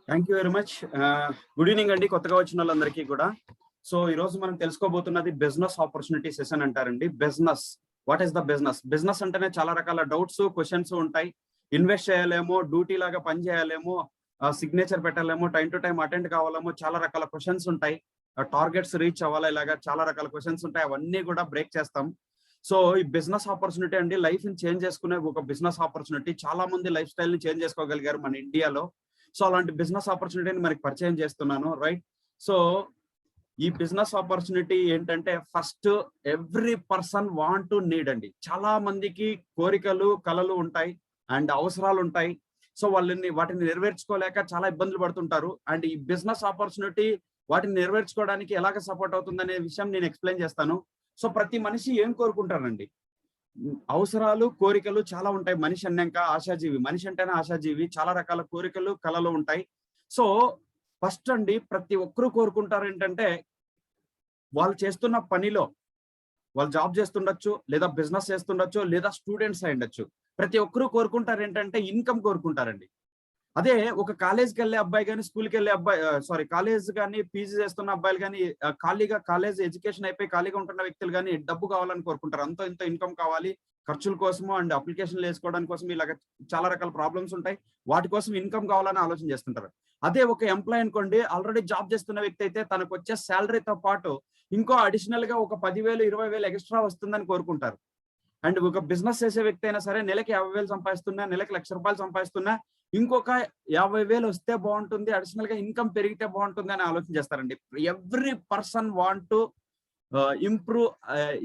Thank you very much. Good evening అండి కొత్తగా వచ్చిన వాళ్ళందరికీ కూడా. సో ఈ రోజు మనం తెలుసుకోబోతున్నది బిజినెస్ ఆపర్చునిటీ సెషన్ అంటారండి. Business, what is the business? Business అంటేనే చాలా రకాల డౌట్స్, క్వశ్చన్స్ ఉంటాయి. ఇన్వెస్ట్ చేయాలేమో, డ్యూటీ లాగా పని చేయాలేమో, సిగ్నేచర్ పెట్టాలేమో, టైం టు టైం అటెండ్ కావాలేమో, చాలా రకాల క్వశ్చన్స్ ఉంటాయి. టార్గెట్స్ రీచ్ అవ్వాలి, ఇలాగా చాలా రకాల క్వశ్చన్స్ ఉంటాయి. అవన్నీ కూడా బ్రేక్ చేస్తాం. సో ఈ బిజినెస్ ఆపర్చునిటీ అండి, లైఫ్ ని చేంజ్ చేసుకునే ఒక బిజినెస్ ఆపర్చునిటీ. చాలా మంది లైఫ్ స్టైల్ ని చేంజ్ చేసుకోగలిగారు మన ఇండియాలో. సో అలాంటి బిజినెస్ ఆపర్చునిటీని మనకి పరిచయం చేస్తున్నాను, రైట్? సో ఈ బిజినెస్ ఆపర్చునిటీ ఏంటంటే, first every person want to need అండి. చాలా మందికి కోరికలు, కలలు ఉంటాయి అండ్ అవసరాలు ఉంటాయి. సో వాటిని నెరవేర్చుకోలేక చాలా ఇబ్బందులు పడుతుంటారు. అండ్ ఈ బిజినెస్ ఆపర్చునిటీ వాటిని నెరవేర్చుకోవడానికి ఎలాగ సపోర్ట్ అవుతుంది అనే విషయం నేను ఎక్స్ప్లెయిన్ చేస్తాను. సో ప్రతి మనిషి ఏం కోరుకుంటారండి? అవసరాలు, కోరికలు చాలా ఉంటాయి. మనిషి అన్నాక ఆశాజీవి, మనిషి అంటేనే ఆశాజీవి. చాలా రకాల కోరికలు, కలలు ఉంటాయి. సో ఫస్ట్ అండి, ప్రతి ఒక్కరూ కోరుకుంటారు ఏంటంటే, వాళ్ళు చేస్తున్న పనిలో, వాళ్ళు జాబ్ చేస్తుండొచ్చు, లేదా బిజినెస్ చేస్తుండొచ్చు, లేదా స్టూడెంట్స్ అయి ఉండొచ్చు. ప్రతి ఒక్కరూ కోరుకుంటారు ఏంటంటే ఇన్కమ్ కోరుకుంటారండి. అదే ఒక కాలేజ్కి వెళ్ళే అబ్బాయి కానీ, స్కూల్కి వెళ్ళే అబ్బాయి, కాలేజ్ కానీ, పీజీ చేస్తున్న అబ్బాయిలు కానీ, ఖాళీగా కాలేజ్ ఎడ్యుకేషన్ అయిపోయి ఖాళీగా ఉంటున్న వ్యక్తులు కానీ డబ్బు కావాలని కోరుకుంటారు. అంతో ఇంతో ఇన్కమ్ కావాలి, ఖర్చుల కోసము అండ్ అప్లికేషన్లు వేసుకోవడానికి కోసం, ఇలాగ చాలా రకాల ప్రాబ్లమ్స్ ఉంటాయి. వాటి కోసం ఇన్కమ్ కావాలని ఆలోచన చేస్తుంటారు. అదే ఒక ఎంప్లాయ్ అనుకోండి, ఆల్రెడీ జాబ్ చేస్తున్న వ్యక్తి అయితే తనకు వచ్చే శాలరీతో పాటు ఇంకో అడిషనల్ గా ఒక 10,000, 20,000 ఎక్స్ట్రా వస్తుందని కోరుకుంటారు. అండ్ ఒక బిజినెస్ చేసే వ్యక్తి అయినా సరే, నెలకి 50,000 సంపాదిస్తున్నా, నెలకి ₹1,00,000 సంపాదిస్తున్నా, ఇంకొక 50,000 వస్తే బాగుంటుంది, అడిషనల్ గా ఇన్కమ్ పెరిగితే బాగుంటుంది అని ఆలోచన చేస్తారండి. Every person want to improve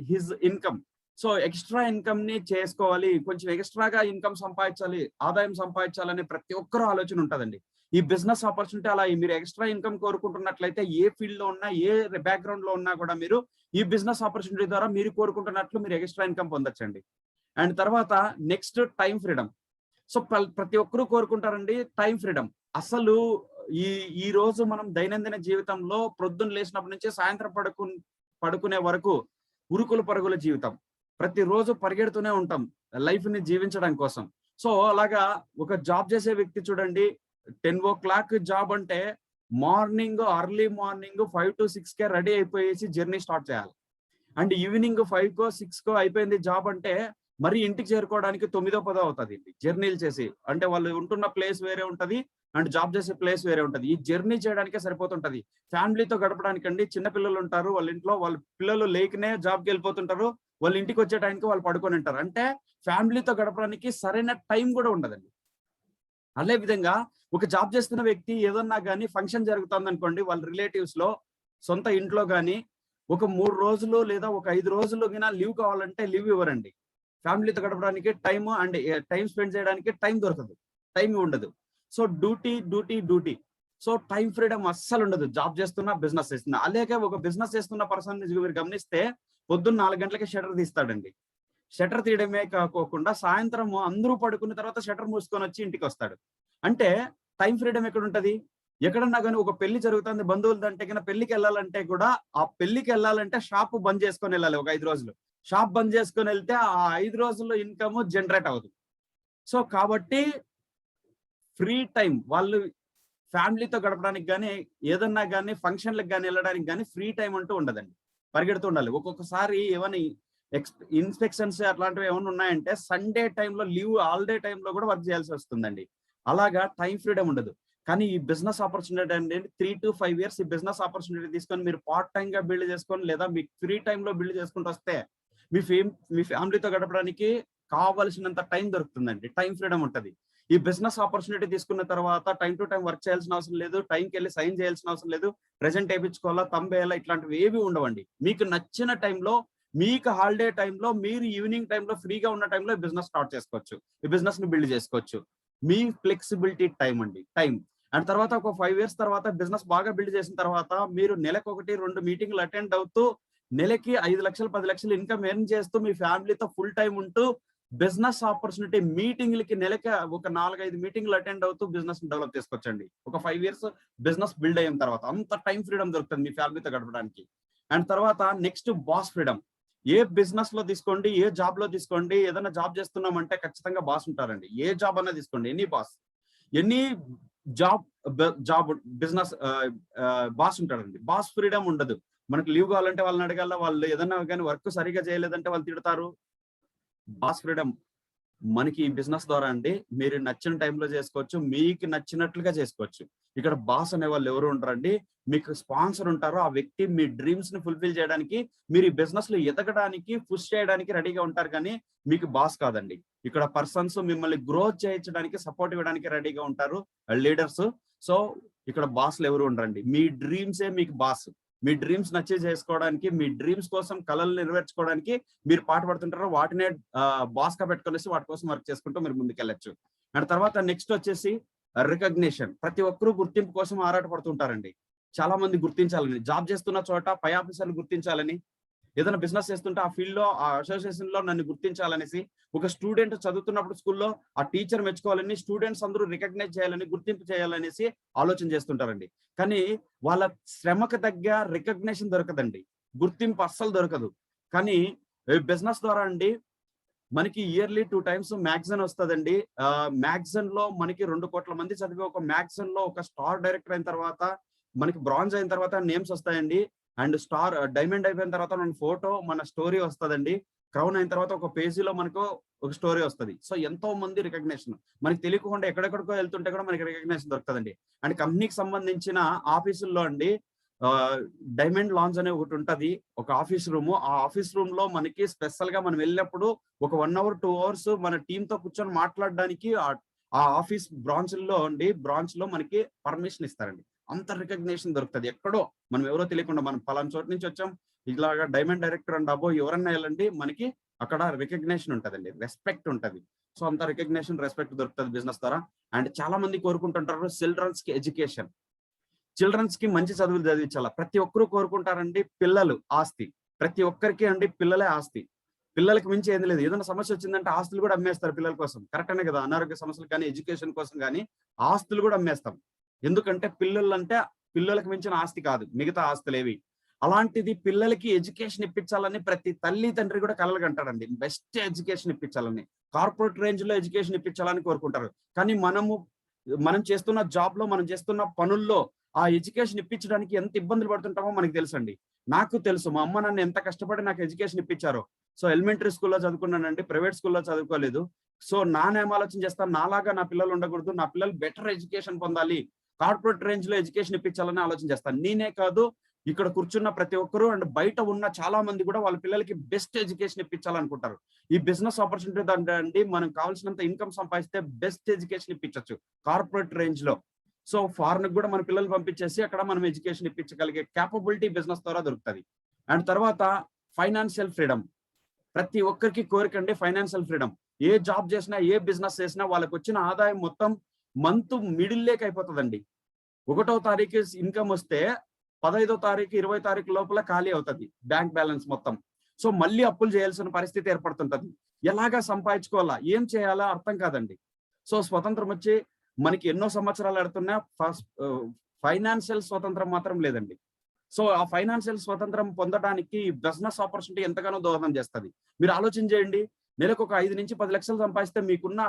his income. So extra income ని చేసుకోవాలి, కొంచెం ఎక్స్ట్రాగా ఇన్కమ్ సంపాదించాలి, ఆదాయం సంపాదించాలని ప్రతి ఒక్కరూ ఆలోచన ఉంటుందండి. ఈ బిజినెస్ ఆపర్చునిటీ అలా మీరు ఎక్స్ట్రా ఇన్కమ్ కోరుకుంటున్నట్లయితే, ఏ ఫీల్డ్ లో ఉన్నా, ఏ బ్యాక్గ్రౌండ్ లో ఉన్నా కూడా మీరు ఈ బిజినెస్ ఆపర్చునిటీ ద్వారా మీరు కోరుకుంటున్నట్లు మీరు ఎక్స్ట్రా ఇన్కమ్ పొందొచ్చండి. అండ్ తర్వాత నెక్స్ట్ టైం ఫ్రీడమ్. సో ప్రతి ఒక్కరూ కోరుకుంటారండి టైం ఫ్రీడమ్. అసలు ఈ రోజు మనం దైనందిన జీవితంలో ప్రొద్దున లేచినప్పటి నుంచి సాయంత్రం పడుకునే వరకు ఉరుకులు పరుగుల జీవితం. ప్రతిరోజు పరిగెడుతూనే ఉంటాం లైఫ్ ని జీవించడం కోసం. సో అలాగా ఒక జాబ్ చేసే వ్యక్తి చూడండి, 10 o'clock జాబ్ అంటే ఎర్లీ మార్నింగ్ 5 to 6 కే రెడీ అయిపోయేసి జర్నీ స్టార్ట్ చేయాలి. అండ్ ఈవినింగ్ 5కో 6కో అయిపోయింది జాబ్ అంటే, మరి ఇంటికి చేరుకోవడానికి 9-10 అవుతుంది జర్నీలు చేసి. అంటే వాళ్ళు ఉంటున్న ప్లేస్ వేరే ఉంటది అండ్ జాబ్ చేసే ప్లేస్ వేరే ఉంటది. ఈ జర్నీ చేయడానికే సరిపోతుంటది. ఫ్యామిలీతో గడపడానికండి, చిన్న పిల్లలు ఉంటారు వాళ్ళ ఇంట్లో, వాళ్ళ పిల్లలు లేకనే జాబ్కి వెళ్ళిపోతుంటారు, వాళ్ళ ఇంటికి వచ్చే టైంకి వాళ్ళు పడుకొని ఉంటారు. అంటే ఫ్యామిలీతో గడపడానికి సరైన టైం కూడా ఉండదండి. అదే విధంగా ఒక జాబ్ చేస్తున్న వ్యక్తి ఏదన్నా కానీ ఫంక్షన్ జరుగుతుంది అనుకోండి, వాళ్ళ రిలేటివ్స్ లో, సొంత ఇంట్లో కానీ, ఒక 3 రోజులు లేదా ఒక 5 రోజులు లీవ్ కావాలంటే లీవ్ ఇవ్వరండి. ఫ్యామిలీతో గడపడానికి టైం అండ్ టైం స్పెండ్ చేయడానికి టైం దొరకదు, టైం ఉండదు. So duty duty duty. So time freedom అస్సలు ఉండదు జాబ్ చేస్తున్నా, బిజినెస్ చేస్తున్నా. అలాగే ఒక బిజినెస్ చేస్తున్న పర్సన్ మీరు గమనిస్తే, పొద్దున్న 4 గంటలకి షటర్ తీస్తాడండి. షటర్ తీయడమే కాకోకుండా సాయంత్రం అందరూ పడుకున్న తర్వాత షటర్ మూసుకొని వచ్చి ఇంటికి వస్తాడు. అంటే టైం ఫ్రీడమ్ ఎక్కడ ఉంటది? ఎక్కడన్నా కానీ ఒక పెళ్లి జరుగుతుంది, బంధువులు అంటే కన్నా పెళ్లికి వెళ్ళాలంటే కూడా, ఆ పెళ్లికి వెళ్ళాలంటే షాప్ బంద్ చేసుకొని వెళ్ళాలి ఒక 5 రోజులు. షాప్ బంద్ చేసుకొని వెళ్తే ఆ 5 రోజుల్లో ఇన్కమ్ జనరేట్ అవ్వదు. సో కాబట్టి ఫ్రీ టైం వాళ్ళు ఫ్యామిలీతో గడపడానికి కానీ, ఏదన్నా కానీ ఫంక్షన్లకు కానీ వెళ్ళడానికి కానీ ఫ్రీ టైం అంటూ ఉండదండి. పరిగెడుతూ ఉండాలి. ఒక్కొక్కసారి ఏమని ఇన్స్పెక్షన్స్ అట్లాంటివి ఏమైనా ఉన్నాయంటే, సండే టైంలో లీవ్, హాలిడే టైంలో కూడా వర్క్ చేయాల్సి వస్తుందండి. అలాగా టైం ఫ్రీడమ్ ఉండదు. కానీ ఈ బిజినెస్ ఆపర్చునిటీ అంటే 3 to 5 years ఈ బిజినెస్ ఆపర్చునిటీ తీసుకొని మీరు పార్ట్ టైం గా బిల్డ్ చేసుకొని, లేదా మీ ఫ్రీ టైంలో బిల్డ్ చేసుకుంటూ వస్తే మీ ఫ్యామిలీతో గడపడానికి కావాల్సినంత టైం దొరుకుతుందండి. టైం ఫ్రీడమ్ ఉంటది. ఈ బిజినెస్ ఆపర్చునిటీ తీసుకున్న తర్వాత టైం టు టైం వర్క్ చేయాల్సిన అవసరం లేదు, టైంకి వెళ్ళి సైన్ చేయాల్సిన అవసరం లేదు, ప్రెజెంట్ వేయించుకోవాలా, తంబేయాలా, ఇట్లాంటివి ఏవి ఉండవండి. మీకు నచ్చిన టైంలో, మీకు హాలిడే టైంలో, మీరు ఈవినింగ్ టైంలో ఫ్రీగా ఉన్న టైంలో బిజినెస్ స్టార్ట్ చేసుకోవచ్చు, ఈ బిజినెస్ ని బిల్డ్ చేసుకోవచ్చు. మీ ఫ్లెక్సిబిలిటీ టైం అండి, టైం. అండ్ తర్వాత ఒక 5 years తర్వాత బిజినెస్ బాగా బిల్డ్ చేసిన తర్వాత మీరు నెలకు 1-2 మీటింగ్లు అటెండ్ అవుతూ, నెలకి 5 లక్షలు 10 లక్షలు ఇన్కమ్ ఎర్న్ చేస్తూ, మీ ఫ్యామిలీతో ఫుల్ టైం ఉంటూ, బిజినెస్ ఆపర్చునిటీ మీటింగ్లకి నెలకి ఒక 4-5 మీటింగ్లు అటెండ్ అవుతూ బిజినెస్ డెవలప్ చేసుకోవచ్చండి. ఒక 5 years బిజినెస్ బిల్డ్ అయిన తర్వాత అంత టైం ఫ్రీడమ్ దొరుకుతుంది మీ ఫ్యామిలీతో గడపడానికి. అండ్ తర్వాత నెక్స్ట్ బాస్ ఫ్రీడమ్. ఏ బిజినెస్ లో తీసుకోండి, ఏ జాబ్ లో తీసుకోండి, ఏదైనా జాబ్ చేస్తున్నామంటే ఖచ్చితంగా బాస్ ఉంటారండి. ఏ జాబ్ అన్నా తీసుకోండి, any boss. Any job job business boss ఉంటాడండి. బాస్ ఫ్రీడమ్ ఉండదు. మనకు లీవ్ కావాలంటే వాళ్ళని అడగాల, వాళ్ళు ఏదన్నా కానీ వర్క్ సరిగా చేయలేదంటే వాళ్ళు తిడతారు. Boss freedom. మనకి ఈ బిజినెస్ ద్వారా అండి మీరు నచ్చిన టైంలో చేసుకోవచ్చు, మీకు నచ్చినట్లుగా చేసుకోవచ్చు. ఇక్కడ బాస్ అనే వాళ్ళు ఎవరు ఉంటారండి, మీకు స్పాన్సర్ ఉంటారు. ఆ వ్యక్తి మీ డ్రీమ్స్ ని ఫుల్ఫిల్ చేయడానికి, మీరు ఈ బిజినెస్ లో ఎదగడానికి, పుష్ చేయడానికి రెడీగా ఉంటారు, కానీ మీకు బాస్ కాదండి. ఇక్కడ పర్సన్స్ మిమ్మల్ని గ్రోత్ చేయించడానికి, సపోర్ట్ ఇవ్వడానికి రెడీగా ఉంటారు లీడర్స్. సో ఇక్కడ బాస్లు ఎవరు ఉండరండి. మీ డ్రీమ్సే మీకు బాస్. మీ డ్రీమ్స్ నచ్చే చేసుకోవడానికి, మీ డ్రీమ్స్ కోసం కళలు నెరవేర్చుకోవడానికి మీరు పాటుపడుతుంటారు. వాటినే బాస్ గా పెట్టుకునేసి వాటి కోసం వర్క్ చేసుకుంటూ మీరు ముందుకెళ్ళచ్చు. అండ్ తర్వాత నెక్స్ట్ వచ్చేసి రికగ్నిషన్. ప్రతి ఒక్కరూ గుర్తింపు కోసం ఆరాటపడుతుంటారండి. చాలా మంది గుర్తించాలని, జాబ్ చేస్తున్న చోట పై ఆఫీసర్లు గుర్తించాలని, ఏదైనా బిజినెస్ చేస్తుంటే ఆ ఫీల్డ్ లో, ఆ అసోసియేషన్ లో నన్ను గుర్తించాలనేసి, ఒక స్టూడెంట్ చదువుతున్నప్పుడు స్కూల్లో ఆ టీచర్ మెచ్చుకోవాలని, స్టూడెంట్స్ అందరూ రికగ్నైజ్ చేయాలని, గుర్తింపు చేయాలనేసి ఆలోచన చేస్తుంటారండి. కానీ వాళ్ళ శ్రమకు తగ్గ రికగ్నేషన్ దొరకదండి, గుర్తింపు అస్సలు దొరకదు. కానీ బిజినెస్ ద్వారా అండి మనకి ఇయర్లీ 2 times మ్యాగజైన్ వస్తుందండి. మ్యాగజైన్ లో మనకి 2 కోట్ల మంది చదివి ఒక మ్యాగజైన్ లో ఒక స్టార్ డైరెక్టర్ అయిన తర్వాత, మనకి బ్రాంజ్ అయిన తర్వాత నేమ్స్ వస్తాయండి. అండ్ స్టార్ డైమండ్ అయిపోయిన తర్వాత మన ఫోటో, మన స్టోరీ వస్తుందండి. క్రౌన్ అయిన తర్వాత ఒక పేజీలో మనకు ఒక స్టోరీ వస్తుంది. సో ఎంతో మంది రికగ్నేషన్ మనకి తెలియకుండా ఎక్కడెక్కడికో వెళ్తుంటే కూడా మనకి రికగ్నేషన్ దొరుకుతుందండి. అండ్ కంపెనీకి సంబంధించిన ఆఫీసుల్లో అండి డైమండ్ లాంజ్ అనే ఒకటి ఉంటది, ఒక ఆఫీస్ రూమ్. ఆ ఆఫీస్ రూమ్ లో మనకి స్పెషల్ గా మనం వెళ్ళినప్పుడు ఒక 1 hour 2 hours మన టీమ్ తో కూర్చొని మాట్లాడడానికి ఆ ఆఫీస్ బ్రాంచ్ లో మనకి పర్మిషన్ ఇస్తారండి. అంత రికగ్నేషన్ దొరుకుతుంది. ఎక్కడో మనం ఎవరో తెలియకుండా, మనం పలానా చోట నుంచి వచ్చాం, ఇలాగా డైమండ్ డైరెక్టర్ అండ్ అబో ఎవరన్నా వెళ్ళండి, మనకి అక్కడ రికగ్నేషన్ ఉంటదండి, రెస్పెక్ట్ ఉంటది. సో అంత రికగ్నేషన్, రెస్పెక్ట్ దొరుకుతుంది బిజినెస్ ద్వారా. అండ్ చాలా మంది కోరుకుంటుంటారు చిల్డ్రన్స్ కి ఎడ్యుకేషన్. చిల్డ్రన్స్ కి మంచి చదువులు చదివించాలా. ప్రతి ఒక్కరూ కోరుకుంటారండి పిల్లలు ఆస్తి. ప్రతి ఒక్కరికి అండి పిల్లలే ఆస్తి. పిల్లలకి మించి ఏం లేదు. ఏదైనా సమస్య వచ్చిందంటే ఆస్తులు కూడా అమ్మేస్తారు పిల్లల కోసం. కరెక్టనే కదా. అనారోగ్య సమస్యలు కానీ, ఎడ్యుకేషన్ కోసం కానీ ఆస్తులు కూడా అమ్మేస్తాం. ఎందుకంటే పిల్లలకు మించిన ఆస్తి కాదు మిగతా ఆస్తులేవి. అలాంటిది పిల్లలకి ఎడ్యుకేషన్ ఇప్పించాలని ప్రతి తల్లి తండ్రి కూడా కలలు కంటాడండి. బెస్ట్ ఎడ్యుకేషన్ ఇప్పించాలని, కార్పొరేట్ రేంజ్ లో ఎడ్యుకేషన్ ఇప్పించాలని కోరుకుంటారు. కానీ మనం చేస్తున్న జాబ్ లో, మనం చేస్తున్న పనుల్లో ఆ ఎడ్యుకేషన్ ఇప్పించడానికి ఎంత ఇబ్బందులు పడుతుంటామో మనకు తెలుసండి. నాకు తెలుసు, మా అమ్మ నన్ను ఎంత కష్టపడి నాకు ఎడ్యుకేషన్ ఇప్పించారో. సో ఎలిమెంటరీ స్కూల్లో చదువుకున్నానండి, ప్రైవేట్ స్కూల్లో చదువుకోలేదు. సో నానేం ఆలోచన చేస్తాను, నాలాగా నా పిల్లలు ఉండకూడదు, నా పిల్లలు బెటర్ ఎడ్యుకేషన్ పొందాలి, కార్పొరేట్ రేంజ్ లో ఎడ్యుకేషన్ ఇప్పించాలని ఆలోచన చేస్తాను. నేనే కాదు, ఇక్కడ కూర్చున్న ప్రతి ఒక్కరు అండ్ బయట ఉన్న చాలా మంది కూడా వాళ్ళ పిల్లలకి బెస్ట్ ఎడ్యుకేషన్ ఇప్పించాలనుకుంటారు. ఈ బిజినెస్ ఆపర్చునిటీ అండి, మనం కావాల్సినంత ఇన్కమ్ సంపాదిస్తే బెస్ట్ ఎడ్యుకేషన్ ఇప్పించవచ్చు కార్పొరేట్ రేంజ్ లో. సో ఫారెన్ కూడా మన పిల్లలు పంపించేసి అక్కడ మనం ఎడ్యుకేషన్ ఇప్పించగలిగే క్యాపబిలిటీ బిజినెస్ ద్వారా దొరుకుతుంది. అండ్ తర్వాత ఫైనాన్షియల్ ఫ్రీడమ్. ప్రతి ఒక్కరికి కోరికండి ఫైనాన్షియల్ ఫ్రీడమ్. ఏ జాబ్ చేసినా, ఏ బిజినెస్ చేసినా వాళ్ళకి వచ్చిన ఆదాయం మొత్తం మంత్ మిడిల్ లేక్ అయిపోతుందండి. 1వ తారీఖు ఇన్కమ్ వస్తే 15వ తారీఖు 20వ తారీఖు లోపల ఖాళీ అవుతుంది బ్యాంక్ బ్యాలెన్స్ మొత్తం. సో మళ్ళీ అప్పులు చేయాల్సిన పరిస్థితి ఏర్పడుతుంటది. ఎలాగా సంపాదించుకోవాలా, ఏం చేయాలా అర్థం కాదండి. సో స్వతంత్రం వచ్చి మనకి ఎన్నో సంవత్సరాలు ఆడుతున్నా ఫైనాన్షియల్ స్వతంత్రం మాత్రం లేదండి. సో ఆ ఫైనాన్షియల్ స్వతంత్రం పొందడానికి బిజినెస్ ఆపర్చునిటీ ఎంతగానో దోహదం చేస్తుంది. మీరు ఆలోచన చేయండి, నెలకు ఒక 5 నుంచి 10 లక్షలు సంపాదిస్తే మీకున్న